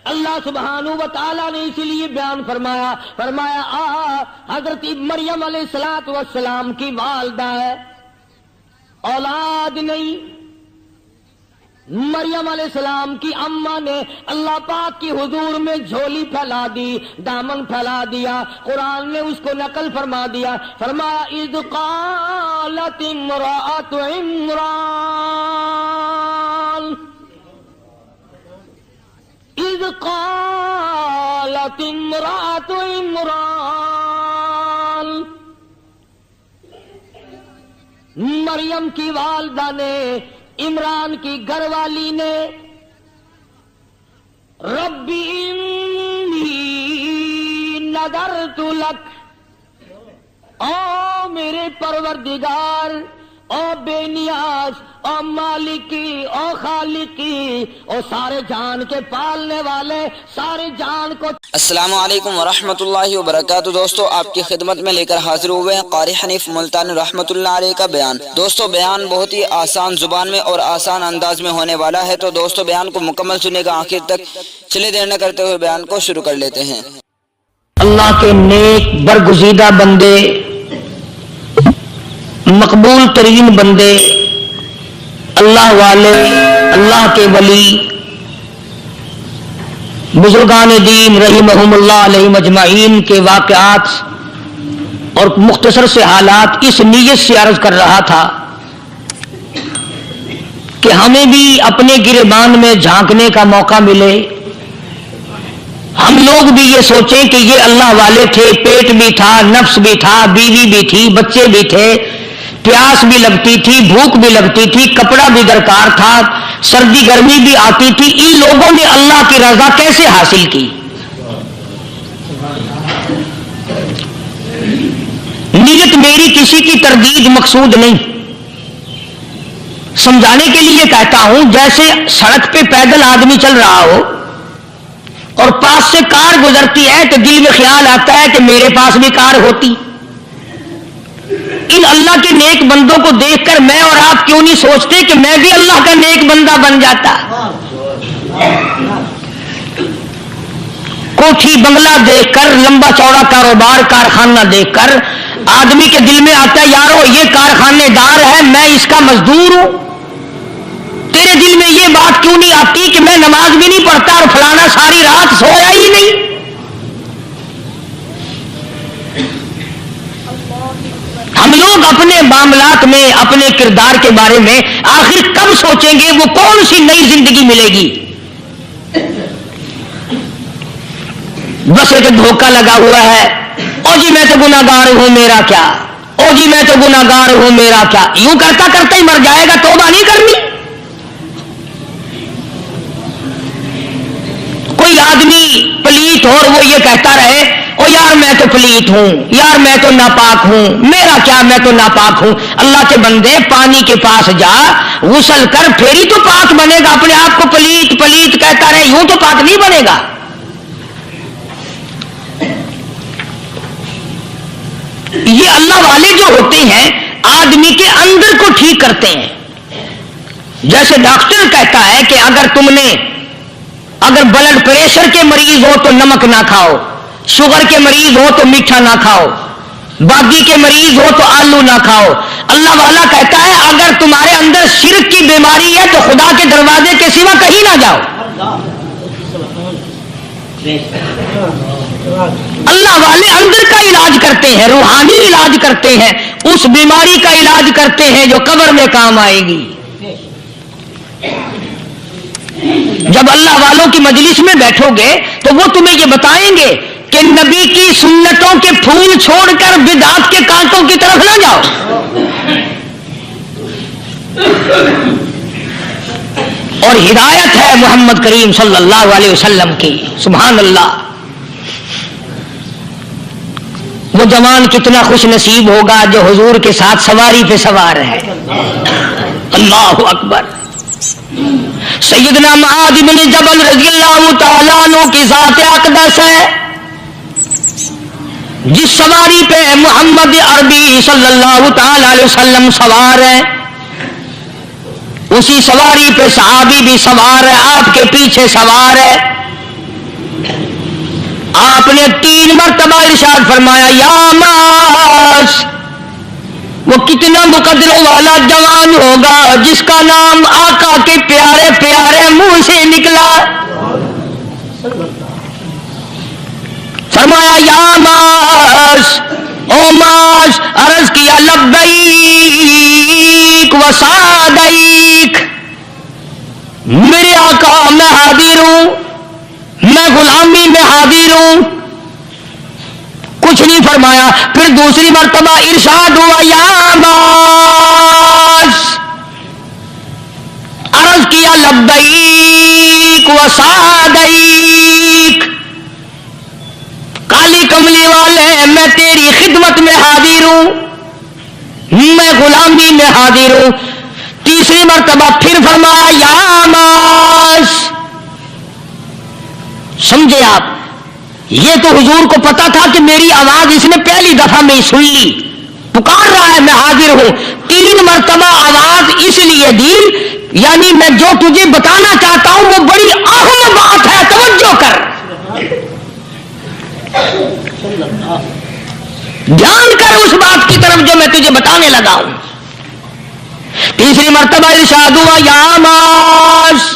اللہ سبحانہ و تعالیٰ نے اسی لیے بیان فرمایا حضرت مریم علیہ السلام کی والدہ ہے، اولاد نہیں۔ مریم علیہ السلام کی اماں نے اللہ پاک کی حضور میں جھولی پھیلا دی، دامن پھیلا دیا۔ قرآن نے اس کو نقل فرما دیا، فرمایا اذ قالت امرأۃ عمران، اذ قالت امرأۃ عمران، مریم کی والدہ نے، عمران کی گھر والی نے، ربی انی نذرت لک، او میرے پروردگار، او بے نیاز، او مالکی، او خالقی، او سارے جان کے پالنے والے، سارے جان کو۔ السلام علیکم ورحمۃ اللہ وبرکاتہ۔ دوستو آپ کی خدمت میں لے کر حاضر ہوئے ہیں قاری حنیف ملتانی رحمۃ اللہ علیہ کا بیان۔ دوستو بیان بہت ہی آسان زبان میں اور آسان انداز میں ہونے والا ہے، تو دوستو بیان کو مکمل سننے کا آخر تک۔ چلے دیر نہ کرتے ہوئے بیان کو شروع کر لیتے ہیں۔ اللہ کے نیک برگزیدہ بندے، مقبول ترین بندے، اللہ والے، اللہ کے ولی، بزرگان دین رحمہم اللہ علیہ مجمعین کے واقعات اور مختصر سے حالات اس نیت سے عرض کر رہا تھا کہ ہمیں بھی اپنے گریبان میں جھانکنے کا موقع ملے، ہم لوگ بھی یہ سوچیں کہ یہ اللہ والے تھے، پیٹ بھی تھا، نفس بھی تھا، بیوی بھی تھی، بچے بھی تھے، پیاس بھی لگتی تھی، بھوک بھی لگتی تھی، کپڑا بھی درکار تھا، سردی گرمی بھی آتی تھی، ان لوگوں نے اللہ کی رضا کیسے حاصل کی؟ نیت میری کسی کی تردید مقصود نہیں، سمجھانے کے لیے کہتا ہوں جیسے سڑک پہ پیدل آدمی چل رہا ہو اور پاس سے کار گزرتی ہے تو دل میں خیال آتا ہے کہ میرے پاس بھی کار ہوتی۔ ان اللہ کے نیک بندوں کو دیکھ کر میں اور آپ کیوں نہیں سوچتے کہ میں بھی اللہ کا نیک بندہ بن جاتا؟ کوٹھی بنگلہ دیکھ کر، لمبا چوڑا کاروبار، کارخانہ دیکھ کر آدمی کے دل میں آتا ہے یارو یہ کارخانے دار ہے، میں اس کا مزدور ہوں۔ تیرے دل میں یہ بات کیوں نہیں آتی کہ میں نماز بھی نہیں پڑھتا اور فلانا ساری رات سویا ہی نہیں؟ ہم لوگ اپنے معاملات میں، اپنے کردار کے بارے میں آخر کب سوچیں گے؟ وہ کون سی نئی زندگی ملے گی؟ بس ایک دھوکہ لگا ہوا ہے، او جی میں تو گناہگار ہوں میرا کیا، او جی میں تو گناہگار ہوں میرا کیا، یوں کرتا کرتا ہی مر جائے گا، توبہ نہیں کرنی۔ کوئی آدمی پلیت ہو اور وہ یہ کہتا رہے او یار میں تو پلیت ہوں، یار میں تو ناپاک ہوں، میرا کیا میں تو ناپاک ہوں۔ اللہ کے بندے پانی کے پاس جا، غسل کر، پھر ہی تو پاک بنے گا۔ اپنے آپ کو پلیت پلیت کہتا رہے، یوں تو پاک نہیں بنے گا۔ یہ اللہ والے جو ہوتے ہیں آدمی کے اندر کو ٹھیک کرتے ہیں۔ جیسے ڈاکٹر کہتا ہے کہ اگر بلڈ پریشر کے مریض ہو تو نمک نہ کھاؤ، شوگر کے مریض ہو تو میٹھا نہ کھاؤ، باقی کے مریض ہو تو آلو نہ کھاؤ۔ اللہ والا کہتا ہے اگر تمہارے اندر شرک کی بیماری ہے تو خدا کے دروازے کے سوا کہیں نہ جاؤ۔ اللہ والے اندر کا علاج کرتے ہیں، روحانی علاج کرتے ہیں، اس بیماری کا علاج کرتے ہیں جو قبر میں کام آئے گی۔ جب اللہ والوں کی مجلس میں بیٹھو گے تو وہ تمہیں یہ بتائیں گے کہ نبی کی سنتوں کے پھول چھوڑ کر بدعت کے کانٹوں کی طرف نہ جاؤ۔ اور ہدایت ہے محمد کریم صلی اللہ علیہ وسلم کی، سبحان اللہ۔ وہ جوان کتنا خوش نصیب ہوگا جو حضور کے ساتھ سواری پہ سوار ہے۔ اللہ اکبر۔ سیدنا معاذ بن جبل رضی اللہ تعالیٰ عنہ کی ذات اقدس ہے، جس سواری پہ محمد عربی صلی اللہ تعالی علیہ وسلم سوار ہے، اسی سواری پہ صحابی بھی سوار ہے، آپ کے پیچھے سوار ہے۔ 3 مرتبہ ارشاد فرمایا یا ماس، وہ کتنا مقدروں والا جوان ہوگا جس کا نام آقا کے پیارے پیارے منہ سے نکلا. فرمایا یا ماس، او ماس. عرض کیا لبیک و سعدیک، میرے آقا میں حاضر ہوں، میں غلامی میں حاضر ہوں. کچھ نہیں فرمایا. پھر دوسری مرتبہ ارشاد ہوا یا ماس. عرض کیا لبیک و سعدیک، کالی کملی والے میں تیری خدمت میں حاضر ہوں، میں غلامی میں حاضر ہوں. تیسری مرتبہ پھر فرمایا یا ماس. سمجھے آپ؟ یہ تو حضور کو پتا تھا کہ میری آواز اس نے پہلی دفعہ میں سن لی، پکار رہا ہے میں حاضر ہوں. 3 مرتبہ آواز اس لیے دی، یعنی میں جو تجھے بتانا چاہتا ہوں وہ بڑی اہم بات ہے، توجہ کر، دھیان کر اس بات کی طرف جو میں تجھے بتانے لگا ہوں. تیسری مرتبہ ارشاد ہوا یا ماس.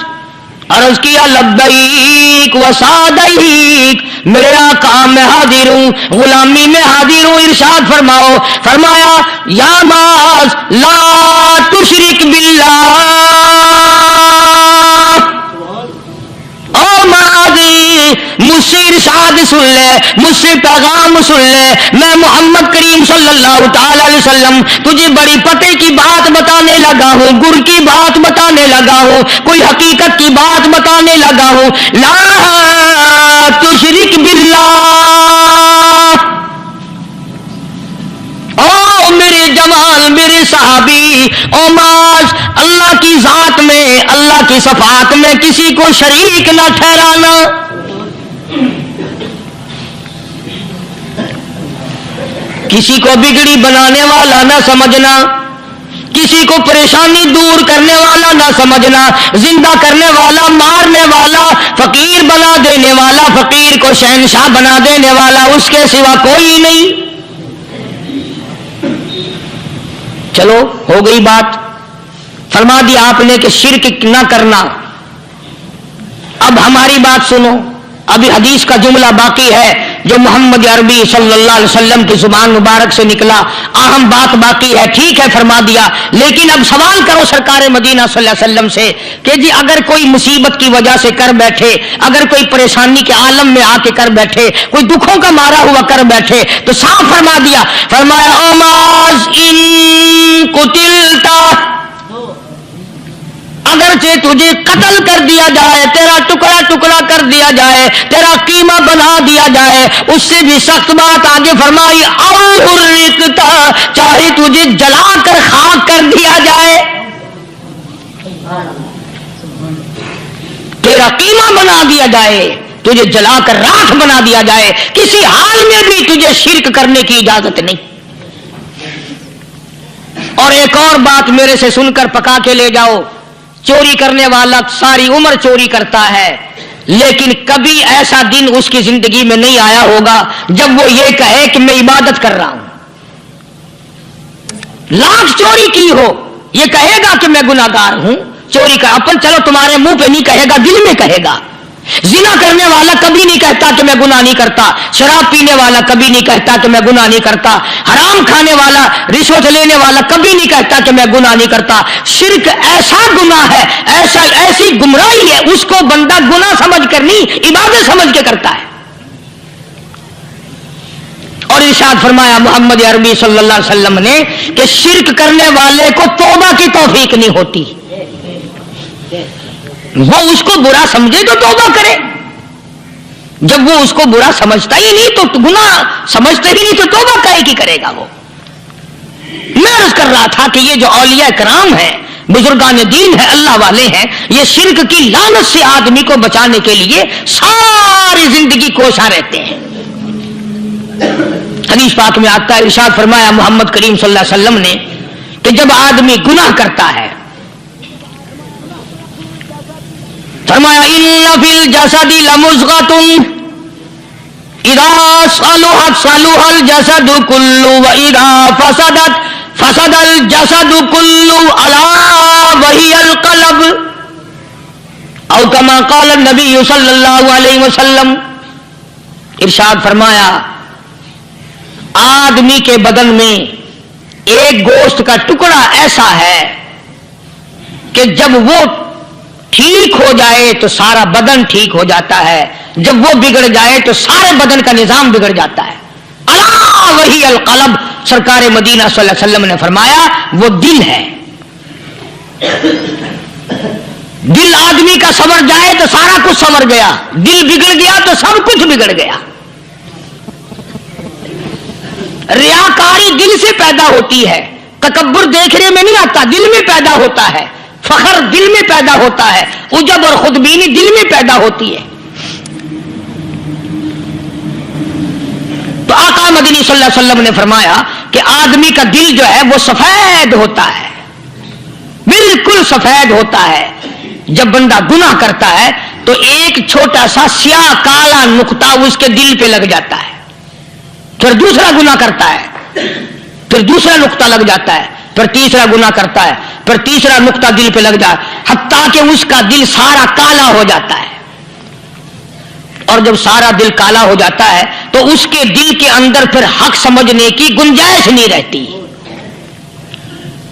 عرض کیا لبیک و سعدیک، میرے آقا میں حاضر ہوں، غلامی میں حاضر ہوں. ارشاد فرماؤ. فرمایا یا ماس لا تشرک باللہ. او ماضی مجھ سے ارشاد سن لے، مجھ سے پیغام سن لے. میں محمد کریم صلی اللہ تعالی علیہ وسلم تجھے بڑی پتے کی بات بتانے لگا ہوں، گر کی بات بتانے لگا ہوں، کوئی حقیقت کی بات بتانے لگا ہوں. لا تشرک باللہ. او میرے جمال، میرے صحابی، او ماس، اللہ کی ذات میں، اللہ کی صفات میں کسی کو شریک نہ ٹھہرانا. کسی کو بگڑی بنانے والا نہ سمجھنا، کسی کو پریشانی دور کرنے والا نہ سمجھنا، زندہ کرنے والا، مارنے والا، فقیر بنا دینے والا، فقیر کو شہنشاہ بنا دینے والا اس کے سوا کوئی نہیں. چلو ہو گئی بات، فرما دیا آپ نے کہ شرک نہ کرنا. اب ہماری بات سنو، ابھی حدیث کا جملہ باقی ہے جو محمد عربی صلی اللہ علیہ وسلم کی زبان مبارک سے نکلا. اہم بات باقی ہے، ٹھیک ہے فرما دیا، لیکن اب سوال کرو سرکار مدینہ صلی اللہ علیہ وسلم سے کہ جی اگر کوئی مصیبت کی وجہ سے کر بیٹھے، اگر کوئی پریشانی کے عالم میں آ کے کر بیٹھے، کوئی دکھوں کا مارا ہوا کر بیٹھے، تو صاف فرما دیا. فرمایا او ماز ان قتلتا، اگرچہ تجھے قتل کر دیا جائے، تیرا ٹکڑا ٹکڑا کر دیا جائے، تیرا قیمہ بنا دیا جائے، اس سے بھی سخت بات آگے فرمائی او حرقتا، چاہے تجھے جلا کر خاک کر دیا جائے، تیرا قیمہ بنا دیا جائے، تجھے جلا کر راکھ بنا دیا جائے، کسی حال میں بھی تجھے شرک کرنے کی اجازت نہیں. اور ایک اور بات میرے سے سن کر پکا کے لے جاؤ. چوری کرنے والا ساری عمر چوری کرتا ہے، لیکن کبھی ایسا دن اس کی زندگی میں نہیں آیا ہوگا جب وہ یہ کہے کہ میں عبادت کر رہا ہوں. لاکھ چوری کی ہو، یہ کہے گا کہ میں گناہگار ہوں. چوری کا اپن چلو تمہارے منہ پہ نہیں کہے گا، دل میں کہے گا. زنا کرنے والا کبھی نہیں کہتا کہ میں گناہ نہیں کرتا، شراب پینے والا کبھی نہیں کہتا کہ میں گناہ نہیں کرتا، حرام کھانے والا، رشوت لینے والا کبھی نہیں کہتا کہ میں گناہ نہیں کرتا. شرک ایسا گناہ ہے، ایسی گمراہی ہے، اس کو بندہ گناہ سمجھ کر نہیں، عبادت سمجھ کے کرتا ہے. اور ارشاد فرمایا محمد عربی صلی اللہ علیہ وسلم نے کہ شرک کرنے والے کو توبہ کی توفیق نہیں ہوتی. وہ اس کو برا سمجھے تو توبہ کرے، جب وہ اس کو برا سمجھتا ہی نہیں تو گناہ سمجھتا ہی نہیں تو توبہ کہے کی کرے گا. وہ میں عرض کر رہا تھا کہ یہ جو اولیاء کرام ہیں، بزرگان دین ہیں، اللہ والے ہیں، یہ شرک کی لعنت سے آدمی کو بچانے کے لیے ساری زندگی کوشاں رہتے ہیں. حدیث پاک میں آتا ہے، ارشاد فرمایا محمد کریم صلی اللہ علیہ وسلم نے کہ جب آدمی گناہ کرتا ہے، فرمایا ان فی الجسد لمضغۃ اذا صلحت صلح الجسد كله واذا فسدت فسد الجسد كله الا وهي القلب او كما قال النبي صلی اللہ علیہ وسلم. ارشاد فرمایا آدمی کے بدن میں ایک گوشت کا ٹکڑا ایسا ہے کہ جب وہ ٹھیک ہو جائے تو سارا بدن ٹھیک ہو جاتا ہے, جب وہ بگڑ جائے تو سارے بدن کا نظام بگڑ جاتا ہے. الا وہی القلب, سرکار مدینہ صلی اللہ علیہ وسلم نے فرمایا وہ دل ہے. دل آدمی کا سنور جائے تو سارا کچھ سنور گیا, دل بگڑ گیا تو سب کچھ بگڑ گیا. ریاکاری دل سے پیدا ہوتی ہے, تکبر دیکھنے میں نہیں آتا, دل میں پیدا ہوتا ہے. فخر دل میں پیدا ہوتا ہے, عجب اور خودبینی دل میں پیدا ہوتی ہے. تو آقا مدنی صلی اللہ علیہ وسلم نے فرمایا کہ آدمی کا دل جو ہے وہ سفید ہوتا ہے, بالکل سفید ہوتا ہے. جب بندہ گناہ کرتا ہے تو ایک چھوٹا سا سیاہ کالا نقطہ اس کے دل پہ لگ جاتا ہے, پھر دوسرا گناہ کرتا ہے, پھر دوسرا نقطہ لگ جاتا ہے, پھر تیسرا گناہ کرتا ہے, پھر تیسرا نقطہ دل پہ لگ جاتا ہے, حتیٰ کہ اس کا دل سارا کالا ہو جاتا ہے. اور جب سارا دل کالا ہو جاتا ہے تو اس کے دل کے اندر پھر حق سمجھنے کی گنجائش نہیں رہتی.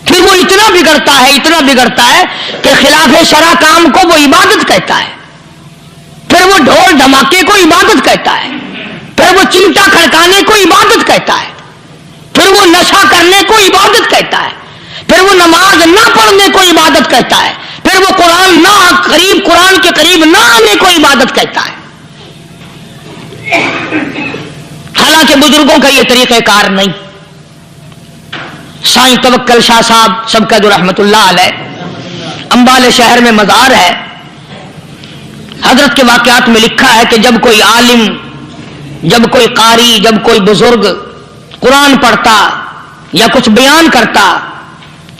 پھر وہ اتنا بگڑتا ہے کہ خلاف شرع کام کو وہ عبادت کہتا ہے, پھر وہ ڈھول دھماکے کو عبادت کہتا ہے, پھر وہ چمٹا کھڑکانے کو عبادت کہتا ہے, پھر وہ نشہ کرنے کو عبادت کہتا ہے, پھر وہ نماز نہ پڑھنے کو عبادت کہتا ہے, پھر وہ قرآن کے قریب نہ آنے کو عبادت کہتا ہے. حالانکہ بزرگوں کا یہ طریقہ کار نہیں. سائیں توکل شاہ صاحب سب کا جو رحمت اللہ علیہ, امبالے شہر میں مزار ہے. حضرت کے واقعات میں لکھا ہے کہ جب کوئی عالم, جب کوئی قاری, جب کوئی بزرگ قرآن پڑھتا یا کچھ بیان کرتا,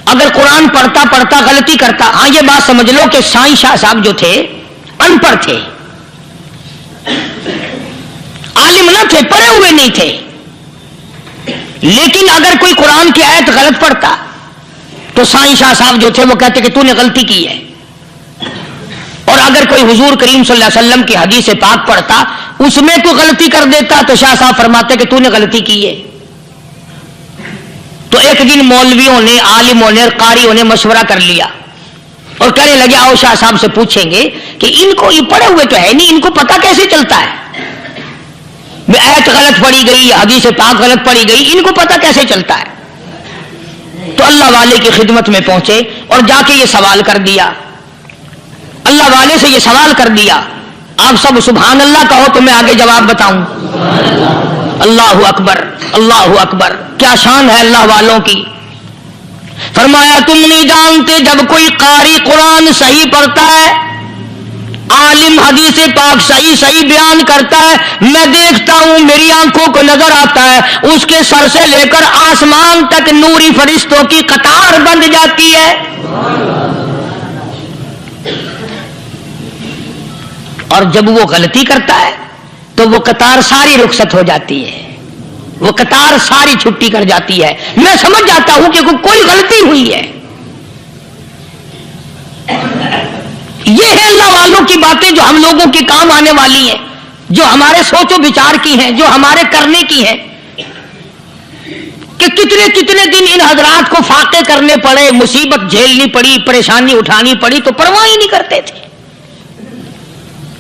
اگر قرآن پڑھتا غلطی کرتا, ہاں یہ بات سمجھ لو کہ سائیں شاہ صاحب جو تھے ان پڑھ تھے, عالم نہ تھے, پڑھے ہوئے نہیں تھے, لیکن اگر کوئی قرآن کی آیت غلط پڑھتا تو سائیں شاہ صاحب جو تھے وہ کہتے کہ تو نے غلطی کی ہے. اور اگر کوئی حضور کریم صلی اللہ علیہ وسلم کی حدیث پاک پڑھتا, اس میں تو غلطی کر دیتا تو شاہ صاحب فرماتے کہ تو نے غلطی کی ہے. تو ایک دن مولویوں نے, عالموں نے, قاریوں نے مشورہ کر لیا اور کہنے لگے آؤ شاہ صاحب سے پوچھیں گے کہ ان کو یہ پڑھے ہوئے تو ہے نہیں, ان کو پتہ کیسے چلتا ہے, آیت غلط پڑھی گئی, حدیث پاک غلط پڑھی گئی, ان کو پتہ کیسے چلتا ہے. تو اللہ والے کی خدمت میں پہنچے اور جا کے یہ سوال کر دیا, اللہ والے سے یہ سوال کر دیا. آپ سب سبحان اللہ کہو تو میں آگے جواب بتاؤں. اللہ اکبر, اللہ اکبر, کیا شان ہے اللہ والوں کی. فرمایا تم نہیں جانتے جب کوئی قاری قرآن صحیح پڑھتا ہے, عالم حدیث پاک صحیح بیان کرتا ہے, میں دیکھتا ہوں, میری آنکھوں کو نظر آتا ہے, اس کے سر سے لے کر آسمان تک نوری فرشتوں کی قطار بند جاتی ہے. اور جب وہ غلطی کرتا ہے تو وہ قطار ساری رخصت ہو جاتی ہے, وہ قطار ساری چھٹی کر جاتی ہے. میں سمجھ جاتا ہوں کہ کوئی غلطی ہوئی ہے. یہ ہے اللہ والوں کی باتیں جو ہم لوگوں کے کام آنے والی ہیں, جو ہمارے سوچ و بچار کی ہیں, جو ہمارے کرنے کی ہیں. کہ کتنے دن ان حضرات کو فاقے کرنے پڑے, مصیبت جھیلنی پڑی, پریشانی اٹھانی پڑی, تو پرواہ ہی نہیں کرتے تھے.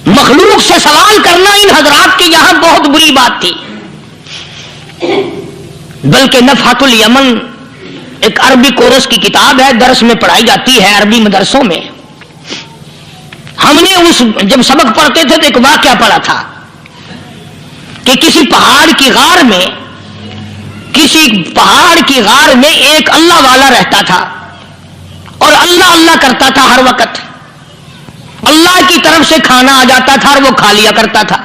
مخلوق سے سوال کرنا ان حضرات کے یہاں بہت بری بات تھی. بلکہ نفحۃ الیمن ایک عربی کورس کی کتاب ہے, درس میں پڑھائی جاتی ہے عربی مدرسوں میں. ہم نے جب سبق پڑھتے تھے تو ایک واقعہ پڑھا تھا کہ کسی پہاڑ کی غار میں ایک اللہ والا رہتا تھا اور اللہ کرتا تھا ہر وقت. اللہ کی طرف سے کھانا آ جاتا تھا اور وہ کھا لیا کرتا تھا.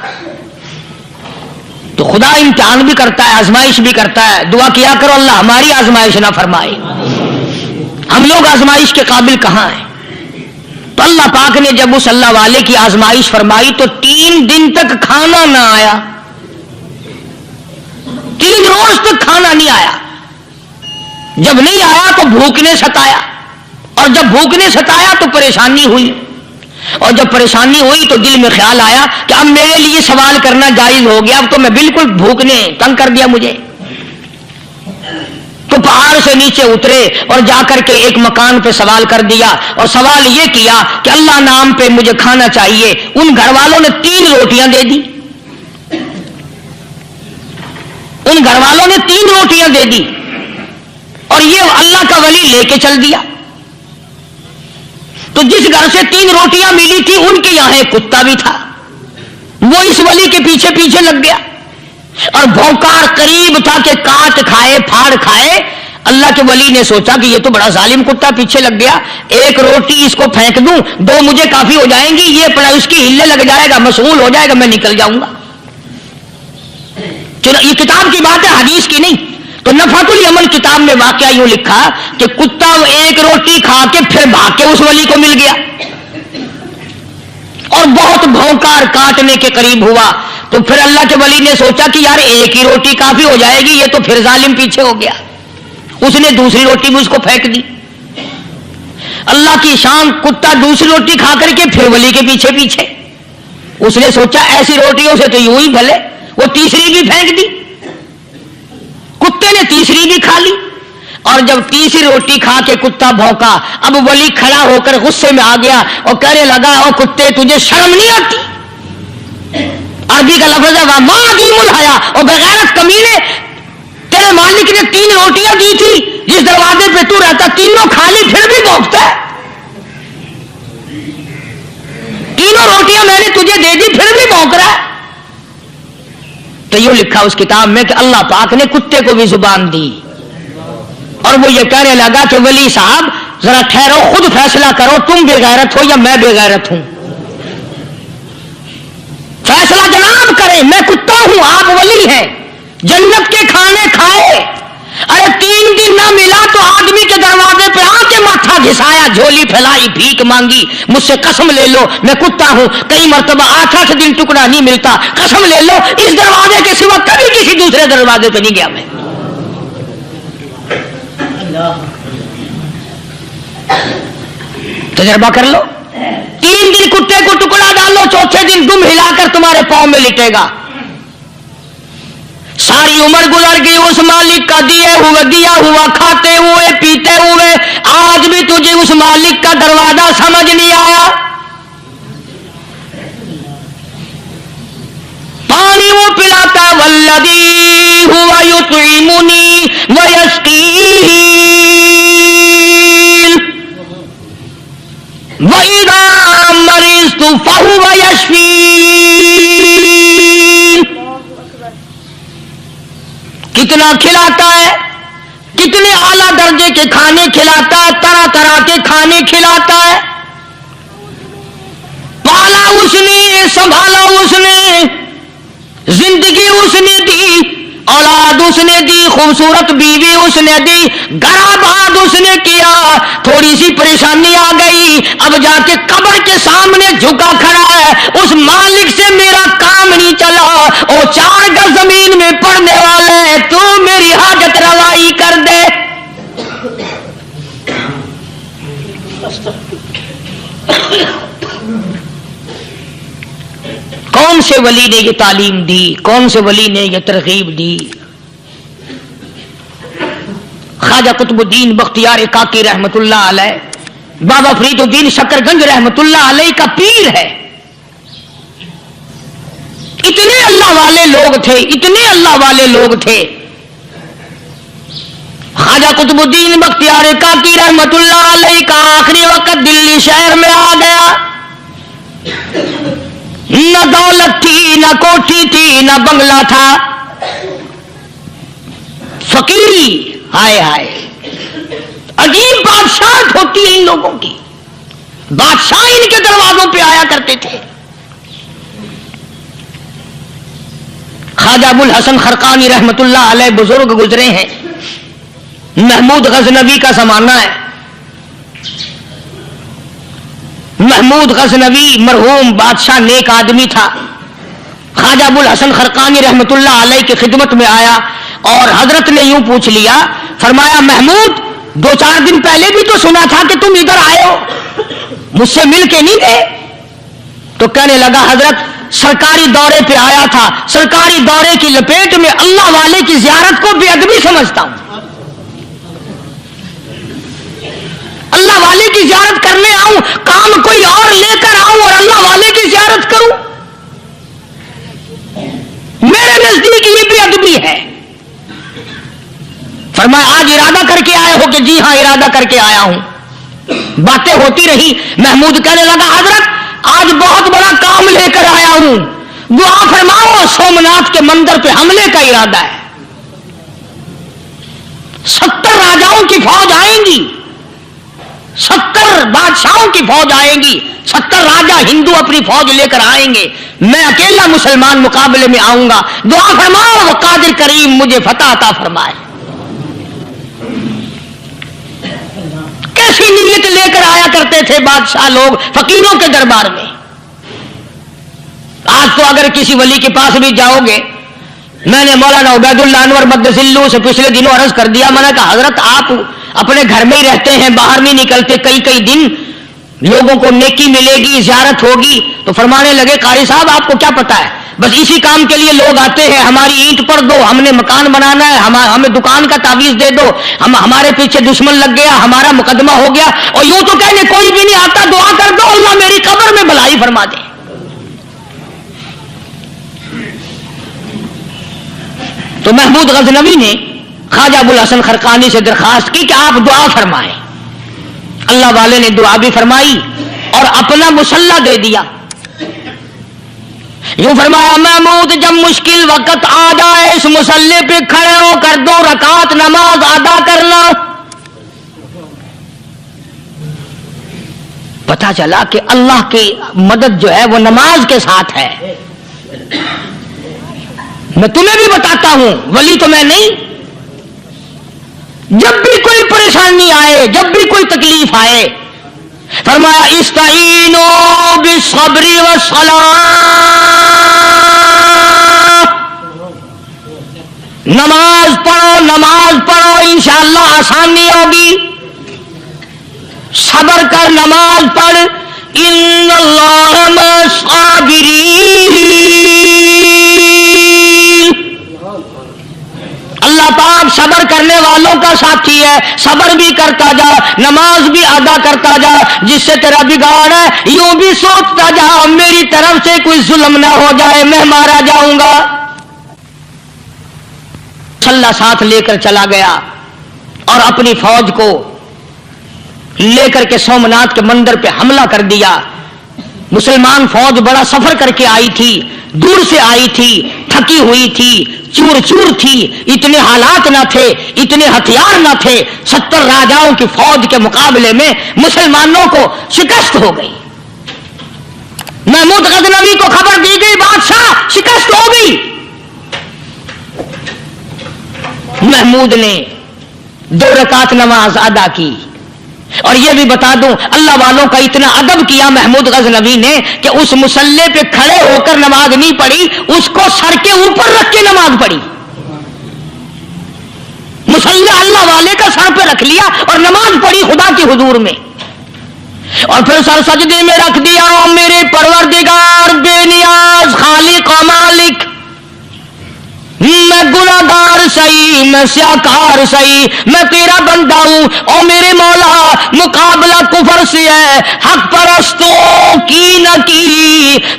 تو خدا امتحان بھی کرتا ہے, آزمائش بھی کرتا ہے. دعا کیا کرو اللہ ہماری آزمائش نہ فرمائے. ہم لوگ آزمائش کے قابل کہاں ہیں. تو اللہ پاک نے جب اس اللہ والے کی آزمائش فرمائی تو 3 دن تک کھانا نہ آیا. روز تک کھانا نہیں آیا. جب نہیں آیا تو بھوک نے ستایا, اور جب بھوک نے ستایا تو پریشانی ہوئی, اور جب پریشانی ہوئی تو دل میں خیال آیا کہ اب میرے لیے سوال کرنا جائز ہو گیا, اب تو میں بالکل بھوک نے تنگ کر دیا مجھے. تو پہاڑ سے نیچے اترے اور جا کر کے ایک مکان پہ سوال کر دیا, اور سوال یہ کیا کہ اللہ نام پہ مجھے کھانا چاہیے. ان گھر والوں نے 3 روٹیاں دے دی, ان گھر والوں نے 3 روٹیاں دے دی, اور یہ اللہ کا ولی لے کے چل دیا. تو جس گھر سے 3 روٹیاں ملی تھی ان کے یہاں ایک کتا بھی تھا, وہ اس ولی کے پیچھے پیچھے لگ گیا, اور بھونکار قریب تھا کہ کاٹ کھائے پھاڑ کھائے. اللہ کے ولی نے سوچا کہ یہ تو بڑا ظالم کتا پیچھے لگ گیا, 1 روٹی اس کو پھینک دوں, 2 مجھے کافی ہو جائیں گی, یہ پڑا اس کی ہلے لگ جائے گا, مشغول ہو جائے گا, میں نکل جاؤں گا. چلو یہ کتاب کی بات ہے, حدیث کی نہیں. تو نفحۃ العمل کتاب میں واقعہ یوں لکھا کہ کتا 1 روٹی کھا کے پھر بھاگ کے اس ولی کو مل گیا, اور بہت بھونکار کاٹنے کے قریب ہوا. تو پھر اللہ کے ولی نے سوچا کہ یار 1 ہی روٹی کافی ہو جائے گی, یہ تو پھر ظالم پیچھے ہو گیا. اس نے دوسری روٹی بھی اس کو پھینک دی. اللہ کی شان, کتا دوسری روٹی کھا کر کے پھر ولی کے پیچھے پیچھے. اس نے سوچا ایسی روٹیوں سے تو یوں ہی بھلے, وہ تیسری بھی پھینک دی. کتے نے تیسری بھی کھا لی, اور جب تیسری روٹی کھا کے کتا بھونکا, اب ولی کھڑا ہو کر غصے میں آ گیا اور کہنے لگا, او کتے تجھے شرم نہیں آتی؟ عربی کا لفظ ہے ما عدیم الحیا, اور بغیرت کمینے, تیرے مالک نے 3 روٹیاں دی تھی, جس دروازے پہ تو رہتا تینوں کھا لی, پھر بھی بھونکتا ہے. 3 روٹیاں میں نے تجھے دے دی, پھر بھی بھونک رہا ہے. تو یوں لکھا اس کتاب میں کہ اللہ پاک نے کتے کو بھی زبان دی, اور وہ یہ کہنے لگا کہ ولی صاحب ذرا ٹھہرو, خود فیصلہ کرو, تم بے غیرت ہو یا میں بے غیرت ہوں. فیصلہ جناب کریں, میں کتا ہوں, آپ ولی ہیں, جنت کے کھانے کھائے, ارے 3 دن نہ ملا تو آدمی کے دروازے پہ آ کے ماتھا گھسایا, جھولی پھیلائی, بھیک مانگی, مجھ سے قسم لے لو میں کتا ہوں, کئی مرتبہ 8 دن ٹکڑا نہیں ملتا, قسم لے لو اس دروازے کے سوا کبھی کسی دوسرے دروازے پہ نہیں گیا میں. تجربہ کر لو, 3 دن کتے کو ٹکڑا ڈالو, چوتھے دن دم ہلا کر تمہارے پاؤں میں لٹے گا. ساری عمر گزر گئی اس مالک کا دیا ہوا کھاتے ہوئے پیتے ہوئے, آج بھی تجھے اس مالک کا دروازہ سمجھ نہیں آیا. پانی وہ پلاتا, والذی ہوا یطعمنی ویسقین, وَإِذَا مَرِضْتُ فَهُوَ يَشْفِينِ. کتنا کھلاتا ہے, کتنے اعلیٰ درجے کے کھانے کھلاتا ہے, طرح طرح کے کھانے کھلاتا ہے. پالا اس نے, سنبھالا اس نے, زندگی اس نے دی, اولاد اس نے دی, خوبصورت بیوی اس نے دی, گھر آباد اس نے کیا. تھوڑی سی پریشانی آ گئی, اب جا کے قبر کے سامنے جھکا کھڑا ہے, اس مالک سے میرا کام نہیں چلا, اور 4 گز زمین میں پڑنے والے, تو میری حاجت روائی کر دے. کون سے ولی نے یہ تعلیم دی, کون سے ولی نے یہ ترغیب دی؟ خواجہ قطب الدین بختیار کاکی رحمت اللہ علیہ, بابا فرید الدین شکر گنج رحمت اللہ علیہ کا پیر ہے. اتنے اللہ والے لوگ تھے, اتنے اللہ والے لوگ تھے. خواجہ قطب الدین بختیار کاکی رحمت اللہ علیہ کا آخری وقت دلی شہر میں آ گیا. نہ دولت تھی, نہ کوٹھی تھی, نہ بنگلہ تھا, فقیری. ہائے ہائے, عجیب بادشاہت ہوتی ہے ان لوگوں کی. بادشاہ ان کے دروازوں پہ آیا کرتے تھے. خواجہ ابو الحسن خرقانی رحمت اللہ علیہ بزرگ گزرے ہیں, محمود غزنوی کا زمانہ ہے. محمود غزنوی مرحوم بادشاہ نیک آدمی تھا. خواجہ ابو الحسن خرقانی رحمت اللہ علیہ کی خدمت میں آیا اور حضرت نے یوں پوچھ لیا، فرمایا محمود 2-4 دن پہلے بھی تو سنا تھا کہ تم ادھر آئے ہو، مجھ سے مل کے نہیں گئے؟ تو کہنے لگا حضرت سرکاری دورے پہ آیا تھا، سرکاری دورے کی لپیٹ میں اللہ والے کی زیارت کو بے ادبی سمجھتا ہوں، اللہ والے کی زیارت کرنے آؤں، کام کوئی اور لے کر آؤں اور اللہ والے کی زیارت کروں؟ میرے نزدیک یہ بے ادبی ہے۔ فرمایا آج ارادہ کر کے آئے ہو؟ کہ جی ہاں ارادہ کر کے آیا ہوں۔ باتیں ہوتی رہی، محمود کہنے لگا حضرت آج بہت بڑا کام لے کر آیا ہوں، دعا فرماؤ، سومناتھ کے مندر پہ حملے کا ارادہ ہے، 70 راجاؤں کی فوج آئیں گی، 70 بادشاہوں کی فوج آئیں گی، 70 راجا ہندو اپنی فوج لے کر آئیں گے، میں اکیلا مسلمان مقابلے میں آؤں گا، دعا فرماؤ وہ قادر کریم مجھے فتح عطا فرمائے۔ کیسی نیت لے کر آیا کرتے تھے بادشاہ لوگ فقیروں کے دربار میں۔ آج تو اگر کسی ولی کے پاس بھی جاؤ گے، میں نے مولانا عبید اللہ انور مقدس اللہ سے پچھلے دنوں عرض کر دیا، میں نے کہا حضرت آپ اپنے گھر میں ہی رہتے ہیں، باہر نہیں نکلتے، کئی دن لوگوں کو نیکی ملے گی، زیارت ہوگی، تو فرمانے لگے قاری صاحب آپ کو کیا پتا ہے، بس اسی کام کے لیے لوگ آتے ہیں، ہماری اینٹ پر دو، ہم نے مکان بنانا ہے، ہمیں دکان کا تعویذ دے دو، ہمارے پیچھے دشمن لگ گیا، ہمارا مقدمہ ہو گیا، اور یوں تو کہنے کوئی بھی نہیں آتا، دعا کر دو اللہ میری قبر میں بھلائی فرما دے۔ تو محمود غزنوی نے خواجہ ابوالحسن خرقانی سے درخواست کی کہ آپ دعا فرمائیں۔ اللہ والے نے دعا بھی فرمائی اور اپنا مسلح دے دیا۔ یوں فرمایا محمود جب مشکل وقت آ جائے اس مسلح پہ کھڑے ہو کر 2 رکعت نماز ادا کرنا۔ پتہ چلا کہ اللہ کی مدد جو ہے وہ نماز کے ساتھ ہے۔ میں تمہیں بھی بتاتا ہوں، ولی تو میں نہیں، جب بھی کوئی پریشانی آئے، جب بھی کوئی تکلیف آئے، فرمایا استعینوا بالصبر والصلاۃ، نماز پڑھو انشاءاللہ آسانی ہوگی، صبر کر، نماز پڑھ، ان اللہ مع الصابرین، اللہ پاک صبر کرنے والوں کا ساتھی ہے، صبر بھی کرتا جا، نماز بھی ادا کرتا جا، جس سے تیرا بگاڑ ہے یوں بھی سوچتا جا میری طرف سے کوئی ظلم نہ ہو جائے، میں مارا جاؤں گا۔ مسلح ساتھ لے کر چلا گیا اور اپنی فوج کو لے کر کے سومناتھ کے مندر پہ حملہ کر دیا۔ مسلمان فوج بڑا سفر کر کے آئی تھی، دور سے آئی تھی، تھکی ہوئی تھی، چور چور تھی، اتنے حالات نہ تھے، اتنے ہتھیار نہ تھے، 70 راجاؤں کی فوج کے مقابلے میں مسلمانوں کو شکست ہو گئی۔ محمود غزنوی کو خبر دی گئی بادشاہ شکست ہو گئی۔ محمود نے 2 رکعت نماز ادا کی، اور یہ بھی بتا دوں اللہ والوں کا اتنا ادب کیا محمود غزنوی نے کہ اس مسلح پہ کھڑے ہو کر نماز نہیں پڑھی، اس کو سر کے اوپر رکھ کے نماز پڑھی۔ مسلح اللہ والے کا سر پہ رکھ لیا اور نماز پڑھی خدا کی حضور میں، اور پھر سر سجدے میں رکھ دیا، میرے پروردگار بے نیاز خالق و مالک، میں گناہگار سہی، میں سیاکار سہی، میں تیرا بندہ ہوں، اور میرے مولا مقابلہ کفر سے ہے، حق پرستوں کی نہ کی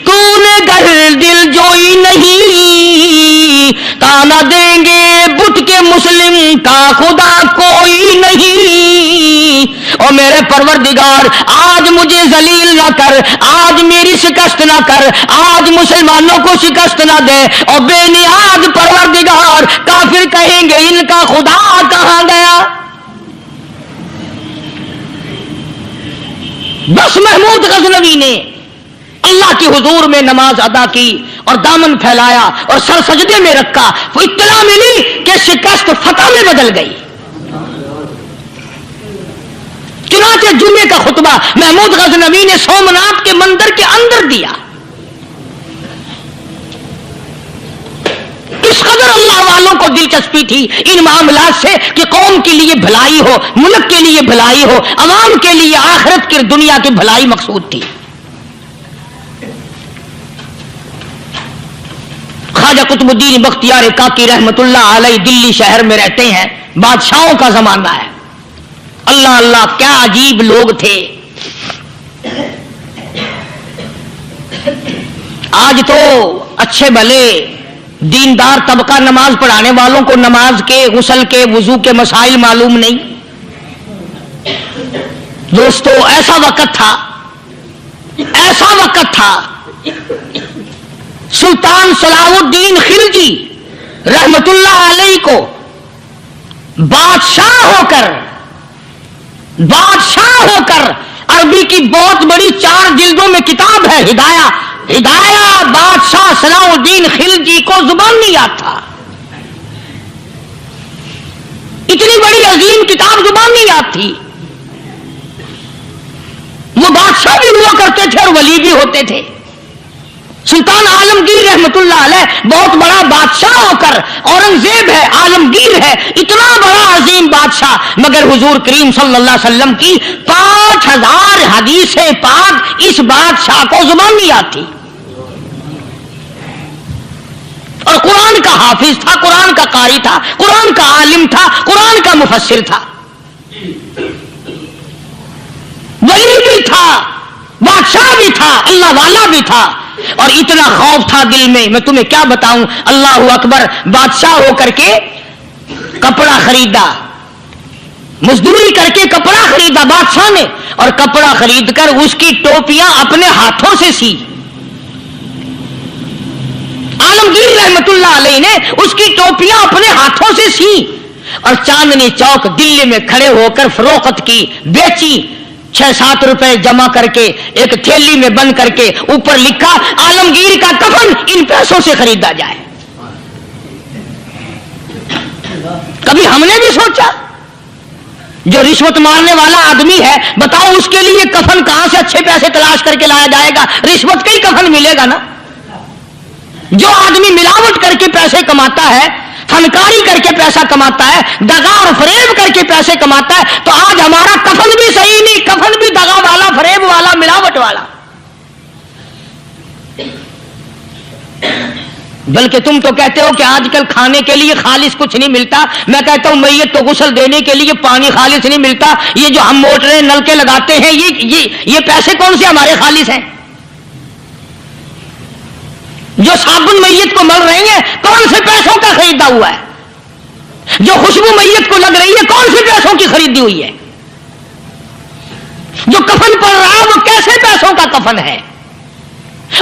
تو نے گر دل جوئی نہیں، تانا دیں گے بت کے مسلم کا خدا کوئی نہیں، اور میرے پروردگار آج مجھے ذلیل نہ کر، آج میری شکست نہ کر، آج مسلمانوں کو شکست نہ دے، اور بے نیاز پروردگار کافر کہیں گے ان کا خدا کہاں گیا۔ بس محمود غزنوی نے اللہ کی حضور میں نماز ادا کی اور دامن پھیلایا اور سر سجدے میں رکھا، وہ اطلاع ملی کہ شکست فتح میں بدل گئی۔ چنانچہ جمعے کا خطبہ محمود غزنوی نے سومناتھ کے مندر کے اندر دیا۔ اس قدر اللہ والوں کو دلچسپی تھی ان معاملات سے کہ قوم کے لیے بھلائی ہو، ملک کے لیے بھلائی ہو، عوام کے لیے آخرت کی دنیا کی بھلائی مقصود تھی۔ خواجہ قطب الدین بختیار کاکی رحمت اللہ علیہ دلی شہر میں رہتے ہیں، بادشاہوں کا زمانہ ہے۔ اللہ اللہ کیا عجیب لوگ تھے۔ آج تو اچھے بھلے دیندار طبقہ نماز پڑھانے والوں کو نماز کے، غسل کے، وضو کے مسائل معلوم نہیں۔ دوستو ایسا وقت تھا، ایسا وقت تھا، سلطان صلاح الدین خلجی رحمت اللہ علیہ کو بادشاہ ہو کر عربی کی بہت بڑی 4 جلدوں میں کتاب ہے ہدایہ، بادشاہ صلاح الدین خلجی کو زبان نہیں آتا، اتنی بڑی عظیم کتاب زبان نہیں آتی۔ وہ بادشاہ بھی ہوا کرتے تھے اور ولی بھی ہوتے تھے۔ سلطان عالمگیر رحمت اللہ علیہ بہت بڑا بادشاہ ہو کر، اورنگزیب ہے، عالمگیر ہے، اتنا بڑا عظیم بادشاہ، مگر حضور کریم صلی اللہ علیہ وسلم کی 5000 حدیث پاک اس بادشاہ کو زبان نہیں آتی، اور قرآن کا حافظ تھا، قرآن کا قاری تھا، قرآن کا عالم تھا، قرآن کا مفسر تھا، ولی بھی تھا، بادشاہ بھی تھا، اللہ والا بھی تھا، اور اتنا خوف تھا دل میں تمہیں کیا بتاؤں۔ اللہ اکبر، بادشاہ ہو کر کے کپڑا خریدا، مزدوری کر کے کپڑا خریدا بادشاہ نے، اور کپڑا خرید کر اس کی ٹوپیاں اپنے ہاتھوں سے سی۔ عالمگیر رحمت اللہ علیہ نے اس کی ٹوپیاں اپنے ہاتھوں سے سی، اور چاندنی چوک دلی میں کھڑے ہو کر فروخت کی، بیچی، 6-7 روپے جمع کر کے ایک تھیلی میں بند کر کے اوپر لکھا عالمگیر کا کفن ان پیسوں سے خریدا جائے۔ کبھی ہم نے بھی سوچا جو رشوت مارنے والا آدمی ہے، بتاؤ اس کے لیے کفن کہاں سے اچھے پیسے تلاش کر کے لایا جائے گا؟ رشوت کا ہی کفن ملے گا نا۔ جو آدمی ملاوٹ کر کے پیسے کماتا ہے، فنکاری کر کے پیسہ کماتا ہے، دغا اور فریب کر کے پیسے کماتا ہے، تو آج ہمارا کفن بھی صحیح نہیں، کفن بھی دغا والا، فریب والا، ملاوٹ والا۔ بلکہ تم تو کہتے ہو کہ آج کل کھانے کے لیے خالص کچھ نہیں ملتا، میں کہتا ہوں میت کو غسل دینے کے لیے پانی خالص نہیں ملتا۔ یہ جو ہم موٹریں نلکے لگاتے ہیں، یہ پیسے کون سے ہمارے خالص ہیں؟ جو صابن میت کو مل رہی ہے، کون سے پیسوں کا خریدا ہوا ہے؟ جو خوشبو میت کو لگ رہی ہے، کون سے پیسوں کی خریدی ہوئی ہے؟ جو کفن پڑ رہا ہے وہ کیسے پیسوں کا کفن ہے؟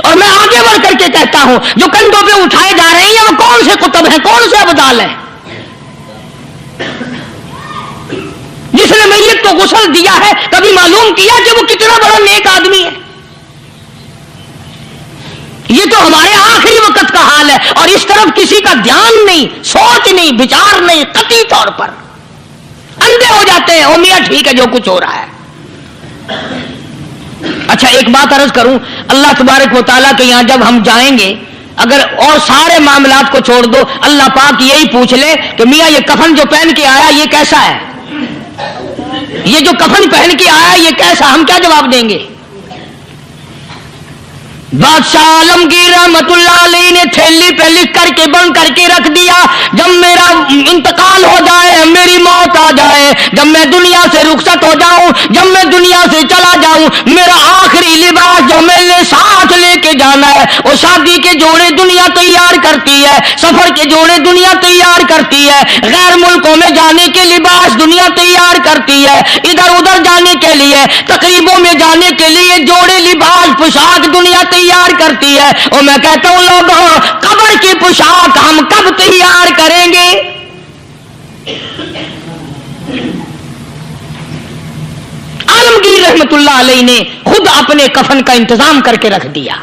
اور میں آگے بڑھ کر کے کہتا ہوں جو کندھوں پہ اٹھائے جا رہے ہیں وہ کون سے کتب ہیں، کون سے ابدال ہیں؟ جس نے میت کو غسل دیا ہے کبھی معلوم کیا کہ وہ کتنا بڑا نیک آدمی ہے؟ یہ تو ہمارے آخری وقت کا حال ہے، اور اس طرف کسی کا دھیان نہیں، سوچ نہیں، بچار نہیں، قطعی طور پر اندھے ہو جاتے ہیں۔ او میاں ٹھیک ہے جو کچھ ہو رہا ہے۔ اچھا ایک بات عرض کروں، اللہ تبارک و تعالیٰ کے یہاں جب ہم جائیں گے، اگر اور سارے معاملات کو چھوڑ دو، اللہ پاک یہی پوچھ لے کہ میاں یہ کفن جو پہن کے آیا یہ کیسا ہے؟ یہ جو کفن پہن کے آیا یہ کیسا؟ ہم کیا جواب دیں گے؟ بادشاہ عالمگیر رحمت اللہ علیہ نے تھیلی پہ لکھ کر کے بند کر کے رکھ دیا، جب میرا انتقال ہو جائے، میری موت آ جائے، جب میں دنیا سے رخصت ہو جاؤں، جب میں دنیا سے چلا جاؤں، میرا آخری لباس جو میں نے ساتھ لے کے جانا ہے، وہ شادی کے جوڑے دنیا تیار کرتی ہے، سفر کے جوڑے دنیا تیار کرتی ہے، غیر ملکوں میں جانے کے لباس دنیا تیار کرتی ہے، ادھر ادھر جانے کے لیے، تقریبوں میں جانے کے لیے جوڑے لباس پوشاک دنیا تیار کرتی ہے۔ اور میں کہتا ہوں لوگوں، قبر کی پوشاک ہم کب تیار کریں گے؟ عالمگیر رحمت اللہ علیہ نے خود اپنے کفن کا انتظام کر کے رکھ دیا۔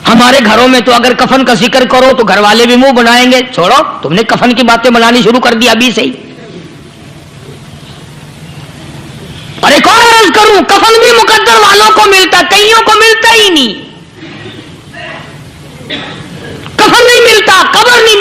ہمارے گھروں میں تو اگر کفن کا ذکر کرو تو گھر والے بھی منہ بنائیں گے، چھوڑو تم نے کفن کی باتیں بنانی شروع کر دی ابھی سے ہی۔ اور ایک اور عرض کروں، کفن بھی مقدر والوں کو ملتا، کئیوں کو ملتا ہی نہیں، کفن نہیں ملتا، قبر نہیں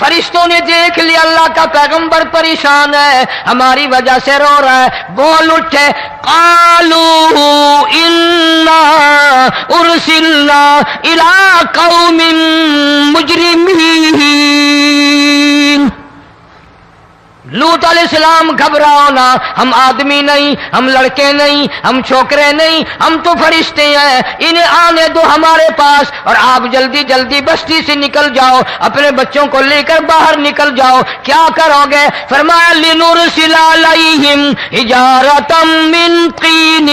فرشتوں نے دیکھ لیا اللہ کا پیغمبر پریشان ہے، ہماری وجہ سے رو رہا ہے، بول اٹھے، قالوا انا ارسلنا الى قوم مجرمین۔ لوط علیہ السلام گھبراؤ نہ، ہم آدمی نہیں، ہم لڑکے نہیں، ہم چھوکرے نہیں، ہم تو فرشتے ہیں، انہیں آنے دو ہمارے پاس، اور آپ جلدی جلدی بستی سے نکل جاؤ، اپنے بچوں کو لے کر باہر نکل جاؤ۔ کیا کرو گے؟ فرمایا لنرسل علیہم حجارۃ من طین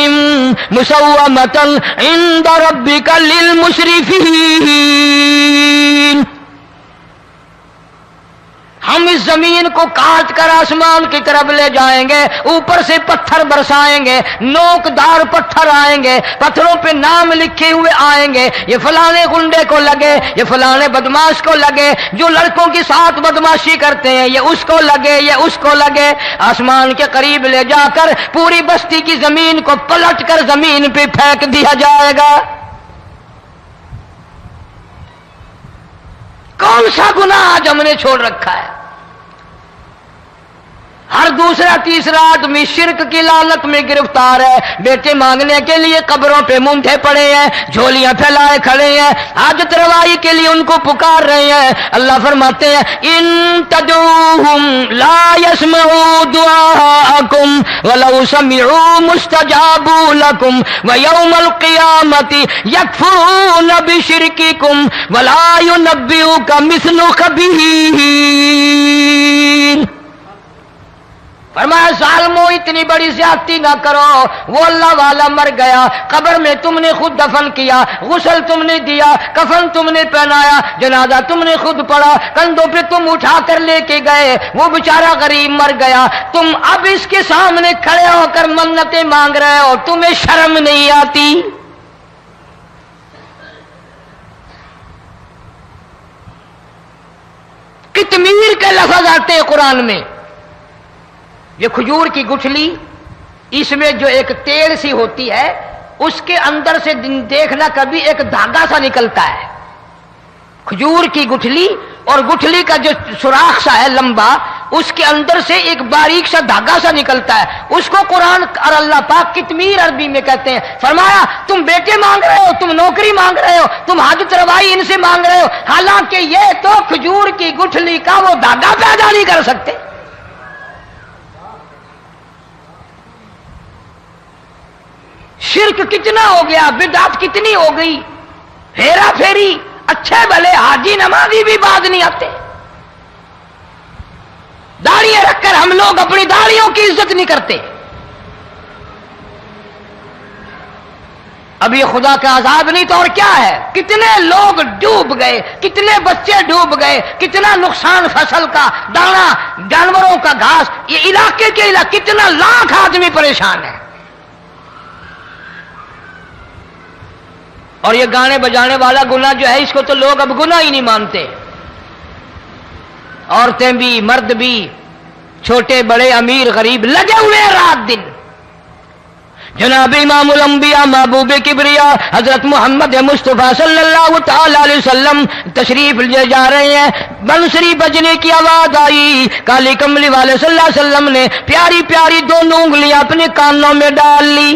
مسومۃ عند ربک للمسرفین۔ ہم اس زمین کو کاٹ کر آسمان کی طرف لے جائیں گے، اوپر سے پتھر برسائیں گے، نوکدار پتھر آئیں گے، پتھروں پہ نام لکھے ہوئے آئیں گے، یہ فلانے گنڈے کو لگے، یہ فلانے بدماش کو لگے، جو لڑکوں کے ساتھ بدماشی کرتے ہیں یہ اس کو لگے، یہ اس کو لگے۔ آسمان کے قریب لے جا کر پوری بستی کی زمین کو پلٹ کر زمین پہ پھینک دیا جائے گا۔ کون سا گناہ آج ہم نے چھوڑ رکھا ہے؟ ہر دوسرا تیسرا آدمی شرک کی لعنت میں گرفتار ہے، بیٹے مانگنے کے لیے قبروں پہ مونڈھے پڑے ہیں، جھولیاں پھیلائے کھڑے ہیں، حاجت روائی کے لیے ان کو پکار رہے ہیں۔ اللہ فرماتے ہیں ان تدعوہم لا يسمعوا دعاءکم ولو سمعوا مستجابوا لکم ویوم القیامت یکفرون بشرککم ولا ینبئک مثل خبیر۔ فرمایا ظالمو اتنی بڑی زیادتی نہ کرو، وہ اللہ والا مر گیا، قبر میں تم نے خود دفن کیا، غسل تم نے دیا، کفن تم نے پہنایا، جنازہ تم نے خود پڑھا، کندھوں پہ تم اٹھا کر لے کے گئے، وہ بیچارہ غریب مر گیا، تم اب اس کے سامنے کھڑے ہو کر منتیں مانگ رہے ہو، تمہیں شرم نہیں آتی؟ کتمیر کے لفظ آتے ہیں قرآن میں۔ یہ کھجور کی گٹھلی، اس میں جو ایک تیل سی ہوتی ہے، اس کے اندر سے دیکھنا کبھی ایک دھاگا سا نکلتا ہے۔ کھجور کی گٹھلی، اور گٹھلی کا جو سوراخ سا ہے لمبا، اس کے اندر سے ایک باریک سا دھاگا سا نکلتا ہے، اس کو قرآن اور اللہ پاک کتمیر عربی میں کہتے ہیں۔ فرمایا تم بیٹے مانگ رہے ہو، تم نوکری مانگ رہے ہو، تم حاجت روائی ان سے مانگ رہے ہو، حالانکہ یہ تو کھجور کی گٹھلی کا وہ دھاگا پیدا نہیں کر سکتے۔ شرک کتنا ہو گیا، بدعت کتنی ہو گئی، ہیرا پھیری، اچھے بھلے حاجی نمازی بھی باز نہیں آتے۔ داڑیاں رکھ کر ہم لوگ اپنی داڑیوں کی عزت نہیں کرتے۔ اب یہ خدا کا عذاب نہیں تو اور کیا ہے؟ کتنے لوگ ڈوب گئے، کتنے بچے ڈوب گئے، کتنا نقصان فصل کا، دانا، جانوروں کا گھاس، یہ علاقے کے علاقے کتنا لاکھ آدمی پریشان ہے۔ اور یہ گانے بجانے والا گناہ جو ہے، اس کو تو لوگ اب گناہ ہی نہیں مانتے۔ عورتیں بھی، مرد بھی، چھوٹے بڑے، امیر غریب لگے ہوئے رات دن۔ جناب امام الانبیاء محبوب کبریا حضرت محمد مصطفیٰ صلی اللہ تعالی علیہ وسلم تشریف لے جا رہے ہیں، بنسری بجنے کی آواز آئی، کالی کملی والے صلی اللہ علیہ وسلم نے پیاری پیاری دونوں انگلیاں اپنے کانوں میں ڈال لی۔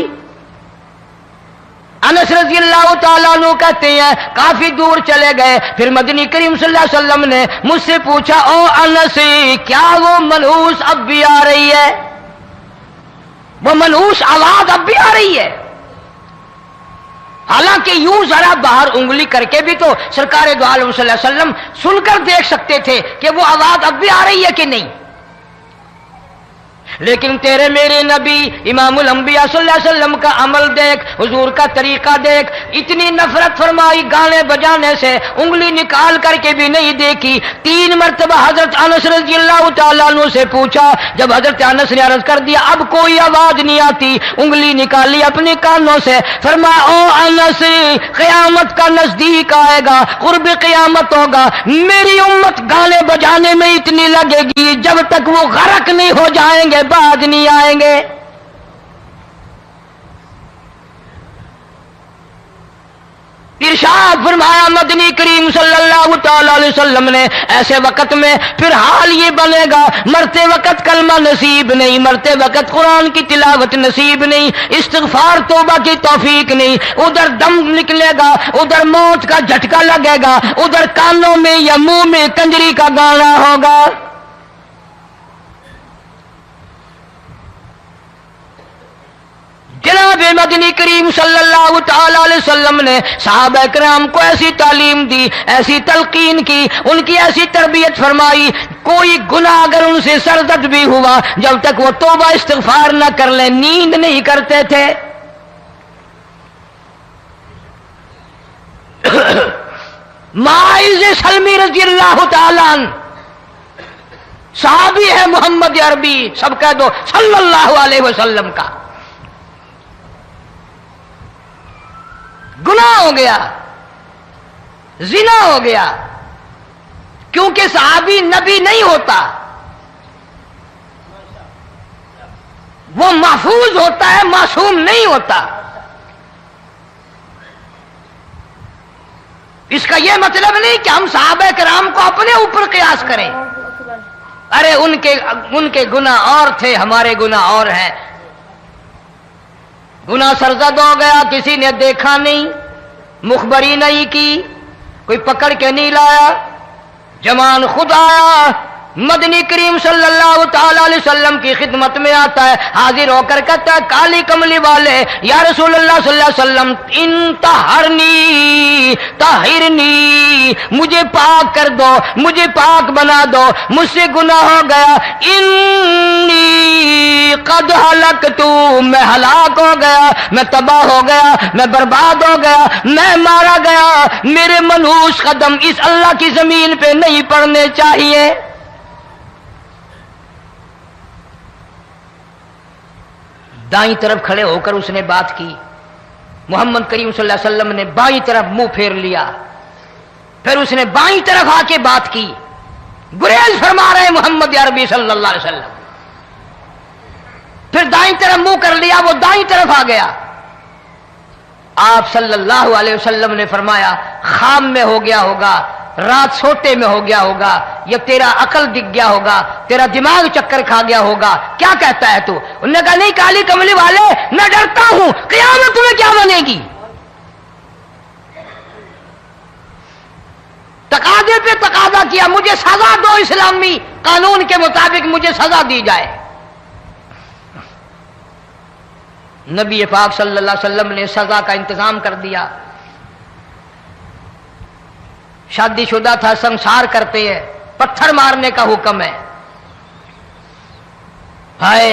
انس رضی اللہ تعالیٰ عنہ کہتے ہیں کافی دور چلے گئے، پھر مدنی کریم صلی اللہ علیہ وسلم نے مجھ سے پوچھا او انس، کیا وہ منحوس اب بھی آ رہی ہے؟ وہ منحوس آواز اب بھی آ رہی ہے؟ حالانکہ یوں ذرا باہر انگلی کر کے بھی تو سرکار دو عالم صلی اللہ علیہ وسلم سن کر دیکھ سکتے تھے کہ وہ آواز اب بھی آ رہی ہے کہ نہیں۔ لیکن تیرے میرے نبی امام الانبیاء صلی اللہ علیہ وسلم کا عمل دیکھ، حضور کا طریقہ دیکھ، اتنی نفرت فرمائی گانے بجانے سے، انگلی نکال کر کے بھی نہیں دیکھی۔ 3 مرتبہ حضرت انس رضی اللہ تعالیٰ عنہ سے پوچھا، جب حضرت انس نے عرض کر دیا اب کوئی آواز نہیں آتی، انگلی نکالی اپنے کانوں سے، فرمایا او انس، قیامت کا نزدیک آئے گا، قرب قیامت ہوگا، میری امت گانے بجانے میں اتنی لگے گی جب تک وہ غرق نہیں ہو جائیں گے بعد نہیں آئیں گے۔ ارشاد فرمایا مدنی کریم صلی اللہ تعالی علیہ وسلم نے ایسے وقت میں پھر حال یہ بنے گا، مرتے وقت کلمہ نصیب نہیں، مرتے وقت قرآن کی تلاوت نصیب نہیں، استغفار توبہ کی توفیق نہیں، ادھر دم نکلے گا، ادھر موت کا جھٹکا لگے گا، ادھر کانوں میں یا منہ میں کنجری کا گانا ہوگا۔ جناب مدنی کریم صلی اللہ تعالی علیہ وسلم نے صحابہ کرام کو ایسی تعلیم دی، ایسی تلقین کی، ان کی ایسی تربیت فرمائی، کوئی گناہ اگر ان سے سرزد بھی ہوا جب تک وہ توبہ استغفار نہ کر لیں نیند نہیں کرتے تھے۔ معاذ سلمی رضی اللہ تعالی عنہ صحابی ہے محمد عربی، سب کہہ دو صلی اللہ علیہ وسلم کا، گناہ ہو گیا، زنا ہو گیا، کیونکہ صحابی نبی نہیں ہوتا، وہ محفوظ ہوتا ہے، معصوم نہیں ہوتا۔ اس کا یہ مطلب نہیں کہ ہم صحابہ کرام کو اپنے اوپر قیاس کریں، ارے ان کے گناہ اور تھے، ہمارے گناہ اور ہیں۔ گناہ سرزد ہو گیا، کسی نے دیکھا نہیں، مخبری نہیں کی، کوئی پکڑ کے نہیں لایا، جمان خود آیا، مدنی کریم صلی اللہ تعالی علیہ وسلم کی خدمت میں آتا ہے، حاضر ہو کر کہتا ہے کالی کملی والے یا رسول اللہ صلی اللہ علیہ وسلم انطہرنی طہرنی، مجھے پاک کر دو، مجھے پاک بنا دو، مجھ سے گناہ ہو گیا، انی قد ہلکت، میں ہلاک ہو گیا، میں تباہ ہو گیا، میں برباد ہو گیا، میں مارا گیا، میرے منحوس قدم اس اللہ کی زمین پہ نہیں پڑنے چاہیے۔ دائیں طرف کھڑے ہو کر اس نے بات کی، محمد کریم صلی اللہ علیہ وسلم نے بائیں طرف منہ پھیر لیا، پھر اس نے بائیں طرف آ کے بات کی، گریز فرما رہے محمد عربی صلی اللہ علیہ وسلم، پھر دائیں طرف منہ کر لیا، وہ دائیں طرف آ گیا۔ آپ صلی اللہ علیہ وسلم نے فرمایا خواب میں ہو گیا ہوگا، رات سوتے میں ہو گیا ہوگا، یا تیرا عقل دکھ گیا ہوگا، تیرا دماغ چکر کھا گیا ہوگا، کیا کہتا ہے تو؟ انہوں نے کہا نہیں کالی کملی والے، میں ڈرتا ہوں قیامت میں کیا بنے گی، تقاضے پہ تقاضا کیا، مجھے سزا دو، اسلامی قانون کے مطابق مجھے سزا دی جائے۔ نبی پاک صلی اللہ علیہ وسلم نے سزا کا انتظام کر دیا۔ شادی شدہ تھا، سنسار کرتے ہیں، پتھر مارنے کا حکم ہے۔ ہائے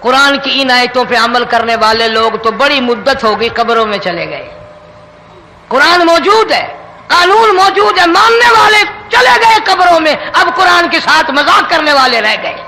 قرآن کی ان آیتوں پہ عمل کرنے والے لوگ تو بڑی مدت ہو گئی قبروں میں چلے گئے۔ قرآن موجود ہے، قانون موجود ہے، ماننے والے چلے گئے قبروں میں، اب قرآن کے ساتھ مذاق کرنے والے رہ گئے۔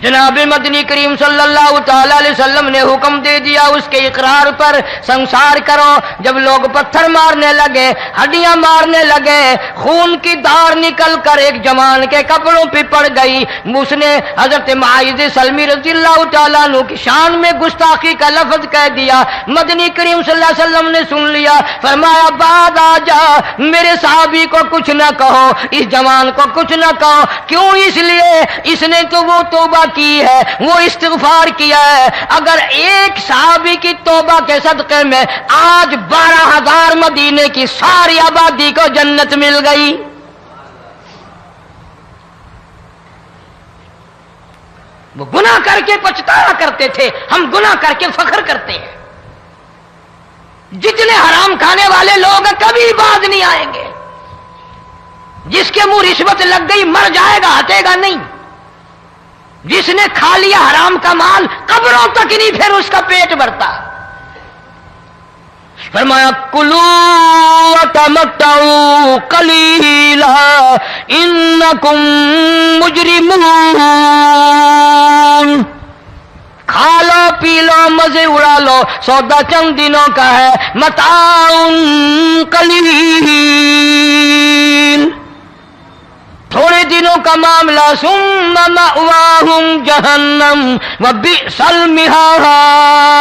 جناب مدنی کریم صلی اللہ تعالی علیہ وسلم نے حکم دے دیا اس کے اقرار پر سنسار کرو۔ جب لوگ پتھر مارنے لگے، ہڈیاں مارنے لگے، خون کی دھار نکل کر ایک جوان کے کپڑوں پہ پڑ گئی، اس نے حضرت معاذ سلمی رضی اللہ تعالیٰ عنہ کی شان میں گستاخی کا لفظ کہہ دیا۔ مدنی کریم صلی اللہ علیہ وسلم نے سن لیا، فرمایا بعد آ جا، میرے صحابی کو کچھ نہ کہو، اس جوان کو کچھ نہ کہو۔ کیوں؟ اس لیے اس نے تو وہ توبہ کی ہے، وہ استغفار کیا ہے۔ اگر ایک صحابی کی توبہ کے صدقے میں آج 12,000 مدینے کی ساری آبادی کو جنت مل گئی۔ وہ گناہ کر کے پچھتایا کرتے تھے، ہم گناہ کر کے فخر کرتے ہیں۔ جتنے حرام کھانے والے لوگ کبھی باز نہیں آئیں گے۔ جس کے منہ رشوت لگ گئی مر جائے گا، ہٹے گا نہیں۔ جس نے کھا لیا حرام کا مال قبروں تک نہیں پھر اس کا پیٹ بھرتا۔ فرمایا کلو وتمتعوا قلیلا انکم مجرمون، کھا لو پی لو مزے اڑا لو، سودا چند دنوں کا ہے، متاع قلیل، تھوڑے دنوں کا معاملہ، ثم مأواہم جہنم وبئس المہاد،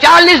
40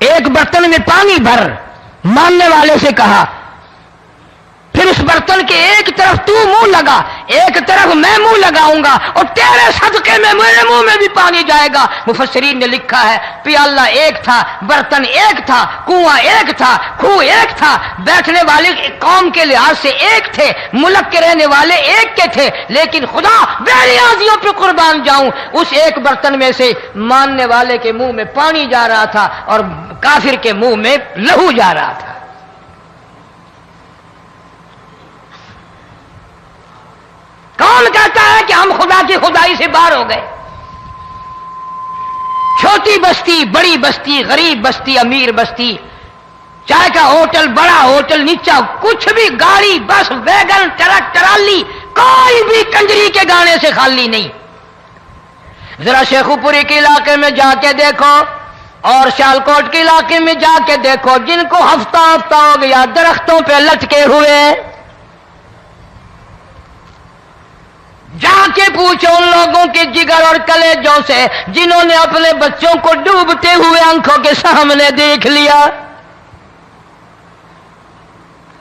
ایک برتن میں پانی بھر، ماننے والے سے کہا، پھر اس برتن کے ایک طرف تو منہ لگا، ایک طرف میں منہ لگاؤں گا، اور تیرے صدقے میں میرے منہ میں بھی پانی جائے گا۔ مفسرین نے لکھا ہے پیالہ ایک تھا، برتن ایک تھا، کنواں ایک تھا، کھوہ ایک تھا، بیٹھنے والے قوم کے لحاظ سے ایک تھے، ملک کے رہنے والے ایک کے تھے، لیکن خدا بے نیازیوں پہ قربان جاؤں، اس ایک برتن میں سے ماننے والے کے منہ میں پانی جا رہا تھا اور کافر کے منہ میں لہو جا رہا تھا۔ کون کہتا ہے کہ ہم خدا کی خدائی سے باہر ہو گئے؟ چھوٹی بستی، بڑی بستی، غریب بستی، امیر بستی، چائے کا ہوٹل، بڑا ہوٹل، نیچا کچھ بھی، گاڑی، بس، ویگن، ٹرک، ٹرالی، کوئی بھی کنجری کے گانے سے خالی نہیں۔ ذرا شیخو پوری کے علاقے میں جا کے دیکھو اور سیالکوٹ کے علاقے میں جا کے دیکھو، جن کو ہفتہ ہفتہ ہو گیا درختوں پہ لٹکے ہوئے، جا کے پوچھو ان لوگوں کے جگر اور کلیجوں سے جنہوں نے اپنے بچوں کو ڈوبتے ہوئے آنکھوں کے سامنے دیکھ لیا۔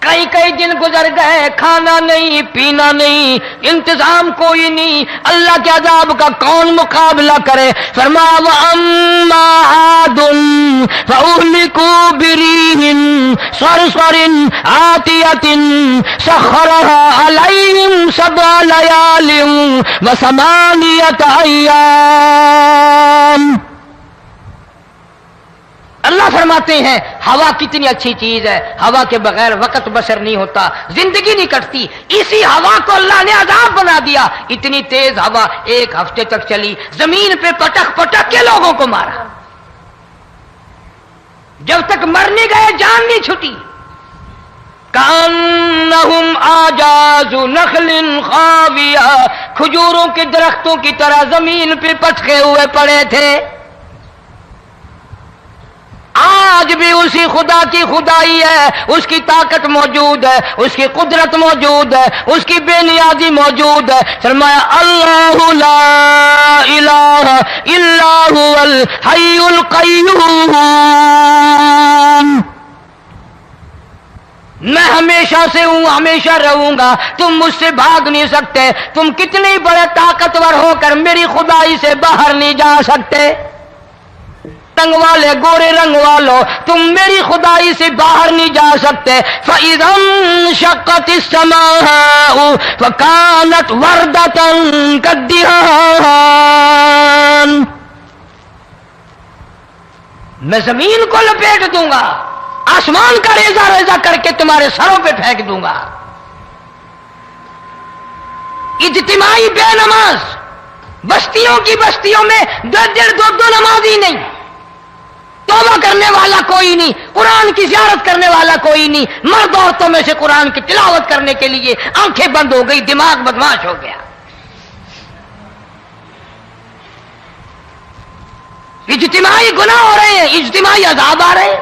کئی کئی دن گزر گئے، کھانا نہیں، پینا نہیں، انتظام کوئی نہیں، اللہ کے عذاب کا کون مقابلہ کرے؟ فرمایا وَأَمَّا عَادٌ فَأُهْلِكُوا بِرِيحٍ صَرْصَرٍ عَاتِيَةٍ سَخَّرَهَا عَلَيْهِمْ 7 لَيَالٍ و8 أَيَّامٍ۔ اللہ فرماتے ہیں ہوا کتنی اچھی چیز ہے، ہوا کے بغیر وقت بسر نہیں ہوتا، زندگی نہیں کٹتی، اسی ہوا کو اللہ نے عذاب بنا دیا۔ اتنی تیز ہوا ایک ہفتے تک چلی، زمین پہ پٹک پٹک کے لوگوں کو مارا، جب تک مرنے گئے جان نہیں چھٹی۔ کأنہم اعجاز نخل خاویہ، کھجوروں کے درختوں کی طرح زمین پہ پٹکے ہوئے پڑے تھے۔ آج بھی اسی خدا کی خدائی ہے، اس کی طاقت موجود ہے، اس کی قدرت موجود ہے، اس کی بے نیازی موجود ہے۔ فرمایا اللہ لا الہ الا هو الحی القیوم، میں ہمیشہ سے ہوں، ہمیشہ رہوں گا، تم مجھ سے بھاگ نہیں سکتے، تم کتنی بڑے طاقتور ہو کر میری خدائی سے باہر نہیں جا سکتے۔ رنگ والے، گورے رنگ والو، تم میری خدائی سے باہر نہیں جا سکتے۔ فَإِذَا انشَقَّتِ السَّمَاءُ فَكَانَتْ وَرْدَةً كَالدِّهَانِ، میں زمین کو لپیٹ دوں گا، آسمان کا ریزہ ریزہ کر کے تمہارے سروں پہ پھینک دوں گا۔ اجتماعی بے نماز، بستیوں کی بستیوں میں 2 نمازی نہیں، توبہ کرنے والا کوئی نہیں، قرآن کی زیارت کرنے والا کوئی نہیں، مرد عورتوں میں سے قرآن کی تلاوت کرنے کے لیے آنکھیں بند ہو گئی، دماغ بدماش ہو گیا۔ اجتماعی گناہ ہو رہے ہیں، اجتماعی عذاب آ رہے ہیں۔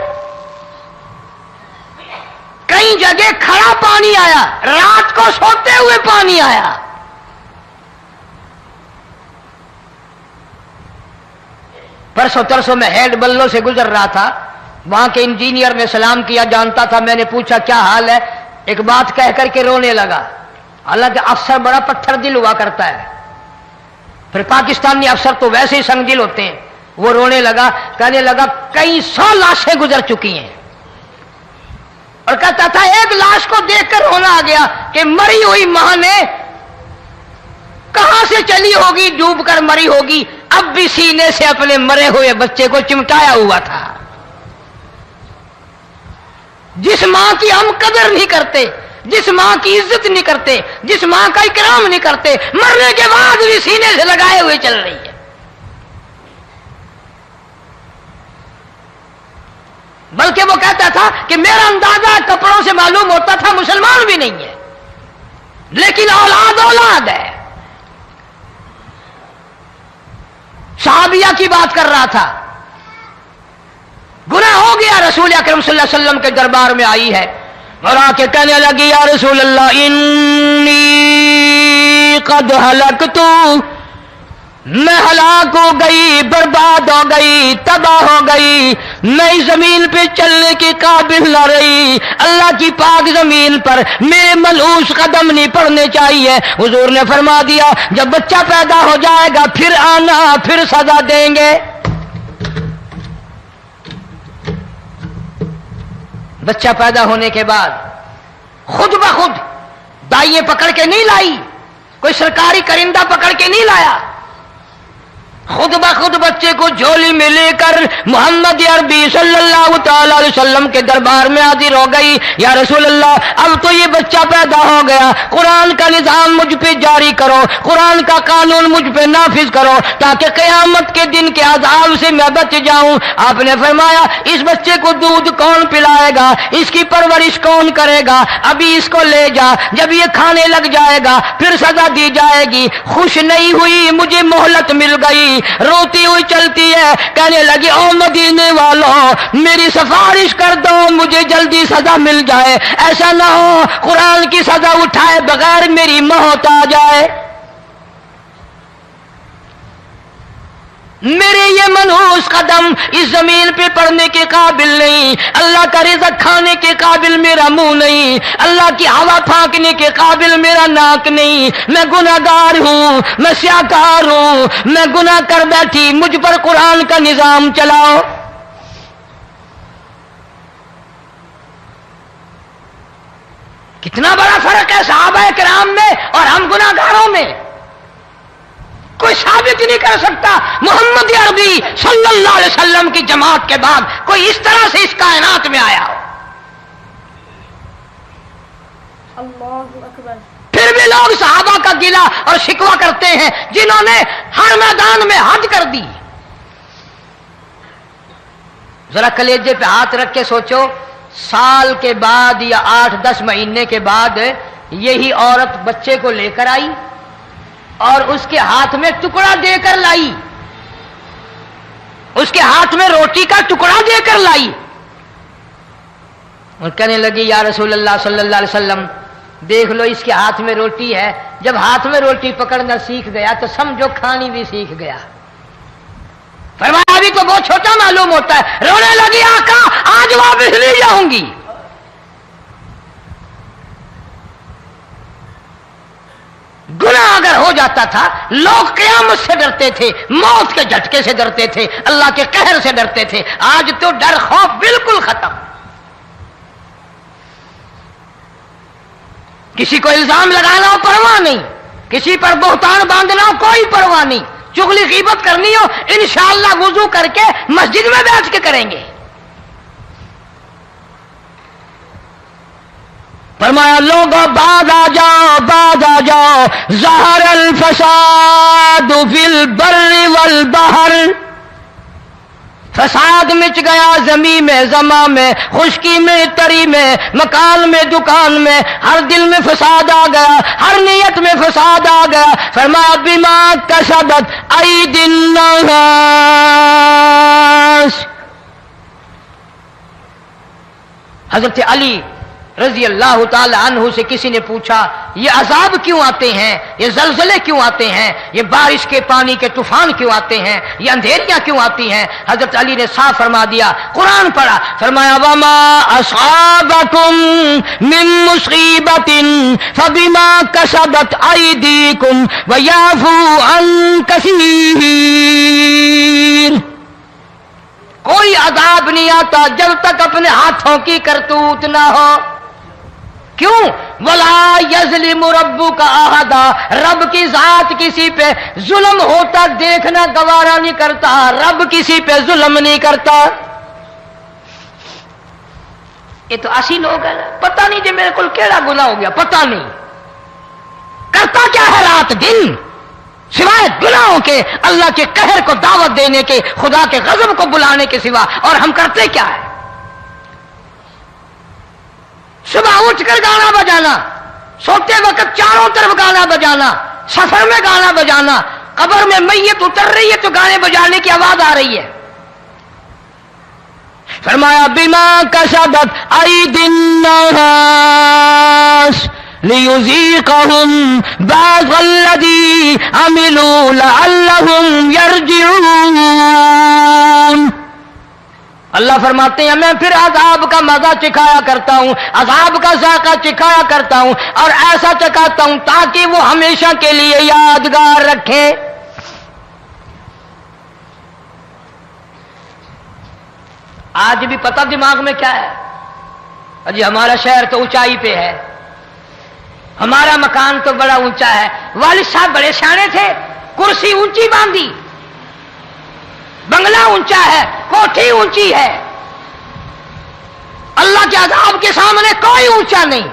کئی جگہ کھڑا پانی آیا، رات کو سوتے ہوئے پانی آیا۔ پرسوں ترسوں میں ہیڈ بلوں سے گزر رہا تھا، وہاں کے انجینئر نے سلام کیا، جانتا تھا، میں نے پوچھا کیا حال ہے، ایک بات کہہ کر کے رونے لگا، حالانکہ افسر بڑا پتھر دل ہوا کرتا ہے، پھر پاکستانی افسر تو ویسے ہی سنگ دل ہوتے ہیں۔ وہ رونے لگا، کہنے لگا کئی 100 لاشیں گزر چکی ہیں، اور کہتا تھا ایک لاش کو دیکھ کر رونا آ گیا کہ مری ہوئی ماں نے کہاں سے چلی ہوگی، ڈوب کر مری ہوگی، اب بھی سینے سے اپنے مرے ہوئے بچے کو چمٹایا ہوا تھا۔ جس ماں کی ہم قدر نہیں کرتے، جس ماں کی عزت نہیں کرتے، جس ماں کا اکرام نہیں کرتے، مرنے کے بعد بھی سینے سے لگائے ہوئے چل رہی ہے۔ بلکہ وہ کہتا تھا کہ میرا اندازہ کپڑوں سے معلوم ہوتا تھا مسلمان بھی نہیں ہے، لیکن اولاد اولاد ہے۔ صحابیہ کی بات کر رہا تھا، گناہ ہو گیا، رسول اکرم صلی اللہ علیہ وسلم کے دربار میں آئی ہے اور آ کے کہنے لگی یا رسول اللہ انی قد ہلکت، میں ہلاک ہو گئی، برباد ہو گئی، تباہ ہو گئی، میں اس زمین پہ چلنے کے قابل نہ رہی، اللہ کی پاک زمین پر میرے ملعوس قدم نہیں پڑنے چاہیے۔ حضور نے فرما دیا جب بچہ پیدا ہو جائے گا پھر آنا، پھر سزا دیں گے۔ بچہ پیدا ہونے کے بعد خود بخود دائیں پکڑ کے نہیں لائی، کوئی سرکاری کرندہ پکڑ کے نہیں لایا، خود بخود بچے کو جھولی میں لے کر محمد عربی صلی اللہ تعالی علیہ وسلم کے دربار میں حاضر ہو گئی۔ یا رسول اللہ اب تو یہ بچہ پیدا ہو گیا، قرآن کا نظام مجھ پہ جاری کرو، قرآن کا قانون مجھ پہ نافذ کرو تاکہ قیامت کے دن کے عذاب سے میں بچ جاؤں۔ آپ نے فرمایا اس بچے کو دودھ کون پلائے گا، اس کی پرورش کون کرے گا، ابھی اس کو لے جا، جب یہ کھانے لگ جائے گا پھر سزا دی جائے گی۔ خوش نہیں ہوئی، مجھے مہلت مل گئی، روتی ہوئی چلتی ہے، کہنے لگی او مدینے والوں میری سفارش کر دو، مجھے جلدی سزا مل جائے، ایسا نہ ہو قرآن کی سزا اٹھائے بغیر میری موت آ جائے۔ میرے یہ منحوس قدم اس زمین پہ پڑنے کے قابل نہیں، اللہ کا رزق کھانے کے قابل میرا منہ نہیں، اللہ کی ہوا پھانکنے کے قابل میرا ناک نہیں، میں گناہگار ہوں، میں سیاکار ہوں، میں گناہ کر بیٹھی، مجھ پر قرآن کا نظام چلاؤ۔ کتنا بڑا فرق ہے صحابہ کرام میں اور ہم گناہگاروں میں، کوئی ثابت نہیں کر سکتا محمد عربی صلی اللہ علیہ وسلم کی جماعت کے بعد کوئی اس طرح سے اس کائنات میں آیا ہو۔ اللہ اکبر۔ پھر بھی لوگ صحابہ کا گلہ اور شکوہ کرتے ہیں جنہوں نے ہر میدان میں حد کر دی۔ ذرا کلیجے پہ ہاتھ رکھ کے سوچو، سال کے بعد یا 8-10 مہینے کے بعد یہی عورت بچے کو لے کر آئی اور اس کے ہاتھ میں ٹکڑا دے کر لائی، اس کے ہاتھ میں روٹی کا ٹکڑا دے کر لائی اور کہنے لگی یا رسول اللہ صلی اللہ علیہ وسلم دیکھ لو اس کے ہاتھ میں روٹی ہے، جب ہاتھ میں روٹی پکڑنا سیکھ گیا تو سمجھو کھانی بھی سیکھ گیا۔ فرمایا ابھی تو بہت چھوٹا معلوم ہوتا ہے، رونے لگی آقا آج واپس لے جاؤں گی۔ گناہ اگر ہو جاتا تھا لوگ قیامت سے ڈرتے تھے، موت کے جھٹکے سے ڈرتے تھے، اللہ کے قہر سے ڈرتے تھے، آج تو ڈر خوف بالکل ختم۔ کسی کو الزام لگانا ہو پرواہ نہیں، کسی پر بہتان باندھنا ہو کوئی پرواہ نہیں، چغلی غیبت کرنی ہو انشاءاللہ وضو کر کے مسجد میں بیٹھ کے کریں گے۔ فرمایا لوگوں بعد آ جاؤ، بعد آ جاؤ، ظہر الفساد فی البر والبحر، فساد مچ گیا زمین میں، زماں میں، خشکی میں، تری میں، مکان میں، دکان میں، ہر دل میں فساد آ گیا، ہر نیت میں فساد آ گیا۔ فرمایا بما کسبت ایدی الناس۔ حضرت علی رضی اللہ تعالی عنہ سے کسی نے پوچھا یہ عذاب کیوں آتے ہیں، یہ زلزلے کیوں آتے ہیں، یہ بارش کے پانی کے طوفان کیوں آتے ہیں، یہ اندھیریاں کیوں آتی ہیں؟ حضرت علی نے صاف فرما دیا، قرآن پڑھا، فرمایا وما اصابکم من مصیبت فبما کسبت ایدیکم ویعفو عن کثیر۔ کوئی عذاب نہیں آتا جب تک اپنے ہاتھوں کی کرتوت نہ ہو۔ کیوں؟ وَلَا يَظْلِمُ رَبُّكَ أَحَدًا، رب کی ذات کسی پہ ظلم ہوتا دیکھنا گوارا نہیں کرتا، رب کسی پہ ظلم نہیں کرتا۔ یہ تو اسی لوگ ہیں، پتہ نہیں جی میرے کو کیڑا گناہ ہو گیا، پتہ نہیں کرتا کیا ہے رات دن سوائے گناہوں کے، اللہ کے قہر کو دعوت دینے کے، خدا کے غضب کو بلانے کے سوا، اور ہم کرتے کیا ہے؟ صبح اٹھ کر گانا بجانا، سوتے وقت چاروں طرف گانا بجانا، سفر میں گانا بجانا، قبر میں میت اتر رہی ہے تو گانے بجانے کی آواز آ رہی ہے۔ فرمایا بما کسبت ایدی الناس لیذیقہم بعض الذی عملوا لعلہم یرجعون۔ اللہ فرماتے ہیں میں پھر عذاب کا مزہ چکھایا کرتا ہوں، عذاب کا ذائقہ چکھایا کرتا ہوں، اور ایسا چکھاتا ہوں تاکہ وہ ہمیشہ کے لیے یادگار رکھے۔ آج بھی پتہ دماغ میں کیا ہے؟ جی ہمارا شہر تو اونچائی پہ ہے، ہمارا مکان تو بڑا اونچا ہے، والد صاحب بڑے سیانے تھے، کرسی اونچی باندھی، بنگلہ اونچا ہے، کوٹھی اونچی ہے، اللہ کے عذاب کے سامنے کوئی اونچا نہیں۔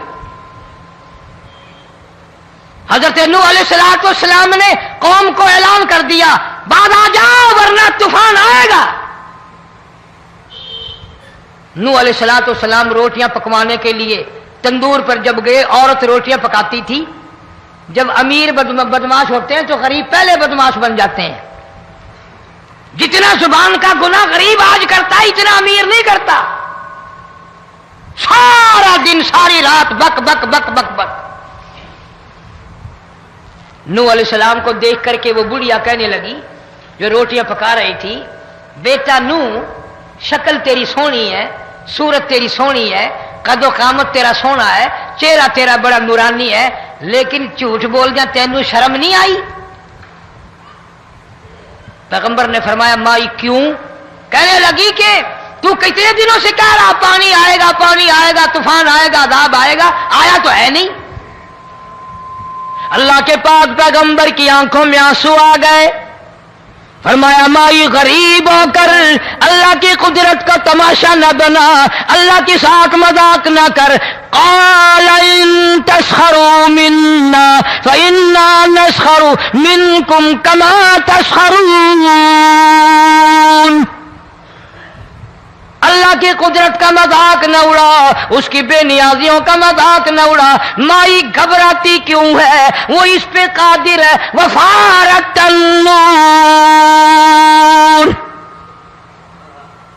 حضرت نوح علیہ السلام نے قوم کو اعلان کر دیا بعد آ جاؤ ورنہ طوفان آئے گا۔ نوح علیہ السلام روٹیاں پکوانے کے لیے تندور پر جب گئے، عورت روٹیاں پکاتی تھی۔ جب امیر بدماش ہوتے ہیں تو غریب پہلے بدماش بن جاتے ہیں۔ جتنا زبان کا گناہ غریب آج کرتا ہے اتنا امیر نہیں کرتا۔ سارا دن ساری رات بک بک بک بک بک۔ نوح علیہ السلام کو دیکھ کر کے وہ بڑھیا کہنے لگی جو روٹیاں پکا رہی تھی، بیٹا نوح، شکل تیری سونی ہے، صورت تیری سونی ہے، قد و قامت تیرا سونا ہے، چہرہ تیرا بڑا نورانی ہے، لیکن جھوٹ بول جا تینوں شرم نہیں آئی؟ پیغمبر نے فرمایا مائی کیوں؟ کہنے لگی کہ تو کتنے دنوں سے کہہ رہا پانی آئے گا، پانی آئے گا، طوفان آئے گا، عذاب آئے گا، آیا تو ہے نہیں۔ اللہ کے پاک پیغمبر کی آنکھوں میں آنسو آ گئے۔ فرمایا مائی غریب ہو کر اللہ کی قدرت کا تماشا نہ بنا، اللہ کے ساتھ مذاق نہ کر۔ قال ان تسخروا منا فإنا نسخر منكم كما تسخرون۔ اللہ کی قدرت کا مذاق نہ اڑا، اس کی بے نیازیوں کا مذاق نہ اڑا۔ مائی گھبراتی کیوں ہے؟ وہ اس پہ قادر ہے۔ وفارت النور،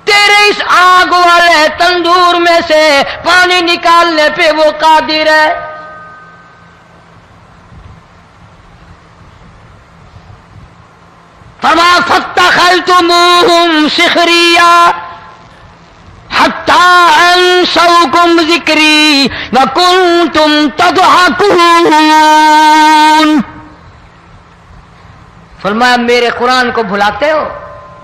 تیرے اس آگ والے تندور میں سے پانی نکالنے پہ وہ قادر ہے۔ فما فاتخذتموہم سخریا حتی انسوکم ذکری وکنتم تضحکون۔ فرمایا میرے قرآن کو بھلاتے ہو،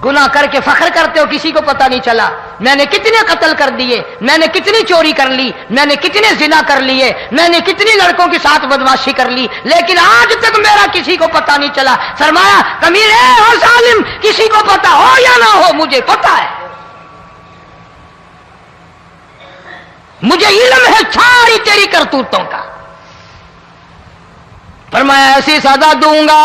گناہ کر کے فخر کرتے ہو، کسی کو پتہ نہیں چلا میں نے کتنے قتل کر دیے، میں نے کتنی چوری کر لی، میں نے کتنے زنا کر لیے، میں نے کتنی لڑکوں کے ساتھ بدماشی کر لی، لیکن آج تک میرا کسی کو پتہ نہیں چلا۔ فرمایا کمینے اور ظالم، کسی کو پتہ ہو یا نہ ہو مجھے پتہ ہے، مجھے علم ہے ساری تیری کرتوتوں کا۔ فرمایا ایسی سزا دوں گا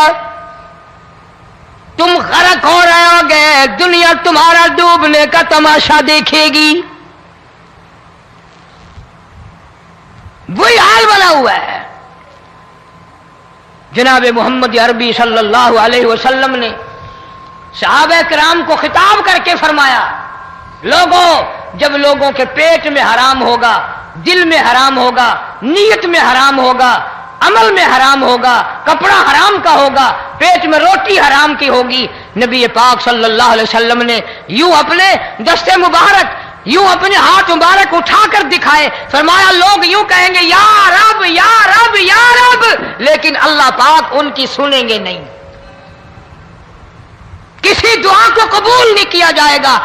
تم غرق ہو رہے ہو گے، دنیا تمہارا ڈوبنے کا تماشا دیکھے گی۔ وہی حال بنا ہوا ہے۔ جناب محمد عربی صلی اللہ علیہ وسلم نے صحابہ کرام کو خطاب کر کے فرمایا لوگوں، جب لوگوں کے پیٹ میں حرام ہوگا، دل میں حرام ہوگا، نیت میں حرام ہوگا، عمل میں حرام ہوگا، کپڑا حرام کا ہوگا، پیٹ میں روٹی حرام کی ہوگی، نبی پاک صلی اللہ علیہ وسلم نے یوں اپنے دست مبارک، یوں اپنے ہاتھ مبارک اٹھا کر دکھائے۔ فرمایا لوگ یوں کہیں گے یا رب یا رب یا رب، لیکن اللہ پاک ان کی سنیں گے نہیں، کسی دعا کو قبول نہیں کیا جائے گا،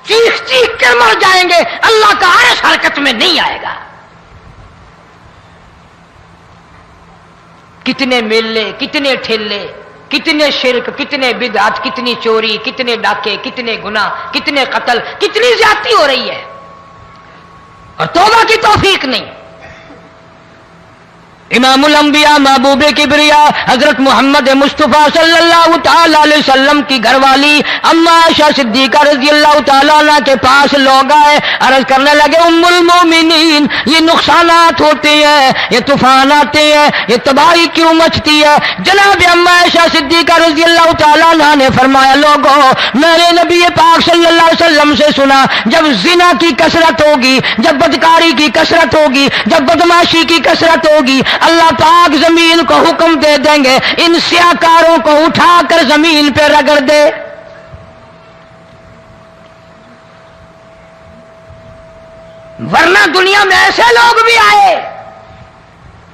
چیخ چیخ کر مر جائیں گے، اللہ کا عرش حرکت میں نہیں آئے گا۔ کتنے میلے، کتنے ٹھیلے، کتنے شرک، کتنے بدعت، کتنی چوری، کتنے ڈاکے، کتنے گناہ، کتنے قتل، کتنی زیادتی ہو رہی ہے اور توبہ کی توفیق نہیں۔ امام الانبیاء محبوب کبریا حضرت محمد مصطفیٰ صلی اللہ تعالی علیہ وسلم کی گھر والی اما عائشہ صدیقہ رضی اللہ تعالیٰ عنہ کے پاس لوگ آئے، عرض کرنے لگے ام المومنین یہ نقصانات ہوتے ہیں، یہ طوفان آتے ہیں، یہ تباہی کیوں مچتی ہے؟ جناب اما عائشہ صدیقہ رضی اللہ تعالیٰ عنہ نے فرمایا لوگوں، میں نے نبی پاک صلی اللہ علیہ وسلم سے سنا جب زنا کی کثرت ہوگی، جب بدکاری کی کثرت ہوگی، جب بدماشی کی کثرت ہوگی، اللہ پاک زمین کو حکم دے دیں گے ان سیاکاروں کو اٹھا کر زمین پہ رگڑ دے۔ ورنہ دنیا میں ایسے لوگ بھی آئے،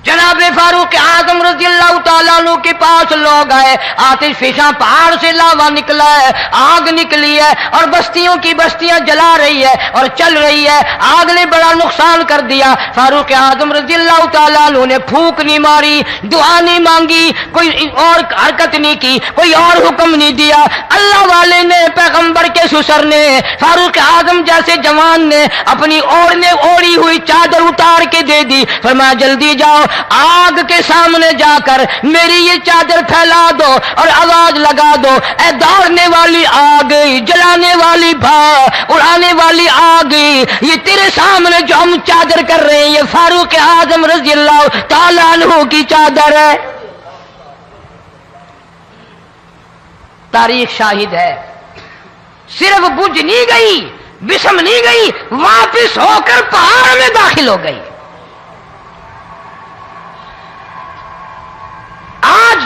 جناب فاروق اعظم رضی اللہ تعالیٰ عنہ کے پاس لوگ آئے، آتش فشاں پہاڑ سے لاوا نکلا ہے، آگ نکلی ہے اور بستیوں کی بستیاں جلا رہی ہے اور چل رہی ہے، آگ نے بڑا نقصان کر دیا۔ فاروق اعظم رضی اللہ تعالیٰ عنہ نے پھونک نہیں ماری، دعا نہیں مانگی، کوئی اور حرکت نہیں کی، کوئی اور حکم نہیں دیا۔ اللہ والے نے، پیغمبر کے سسر نے، فاروق اعظم جیسے جوان نے اپنی اوڑھی ہوئی چادر اتار کے دے دی، فرمایا جلدی جاؤ، آگ کے سامنے جا کر میری یہ چادر پھیلا دو اور آواز لگا دو، اے دوڑنے والی آگ، جلانے والی اڑانے والی آگ، یہ تیرے سامنے جو ہم چادر کر رہے ہیں یہ فاروق اعظم رضی اللہ تعالیٰ عنہ کی چادر ہے۔ تاریخ شاہد ہے، صرف بجھ نہیں گئی، بسم نہیں گئی، واپس ہو کر پہاڑ میں داخل ہو گئی۔ آج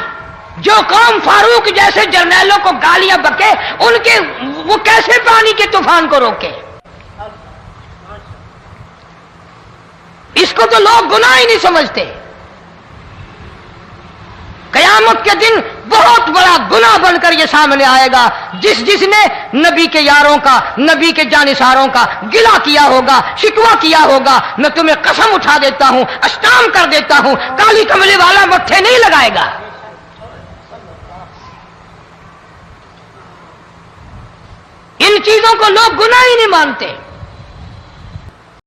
جو قوم فاروق جیسے جرنیلوں کو گالیاں بکے، ان کے وہ کیسے پانی کے طوفان کو روکے؟ اس کو تو لوگ گناہ ہی نہیں سمجھتے۔ قیامت کے دن بہت بڑا گناہ بن کر یہ سامنے آئے گا، جس نے نبی کے یاروں کا، نبی کے جانثاروں کا گلہ کیا ہوگا، شکوہ کیا ہوگا، میں تمہیں قسم اٹھا دیتا ہوں، اشتام کر دیتا ہوں، کالی کملی والا مٹھے نہیں لگائے گا۔ ان چیزوں کو لوگ گناہ ہی نہیں مانتے۔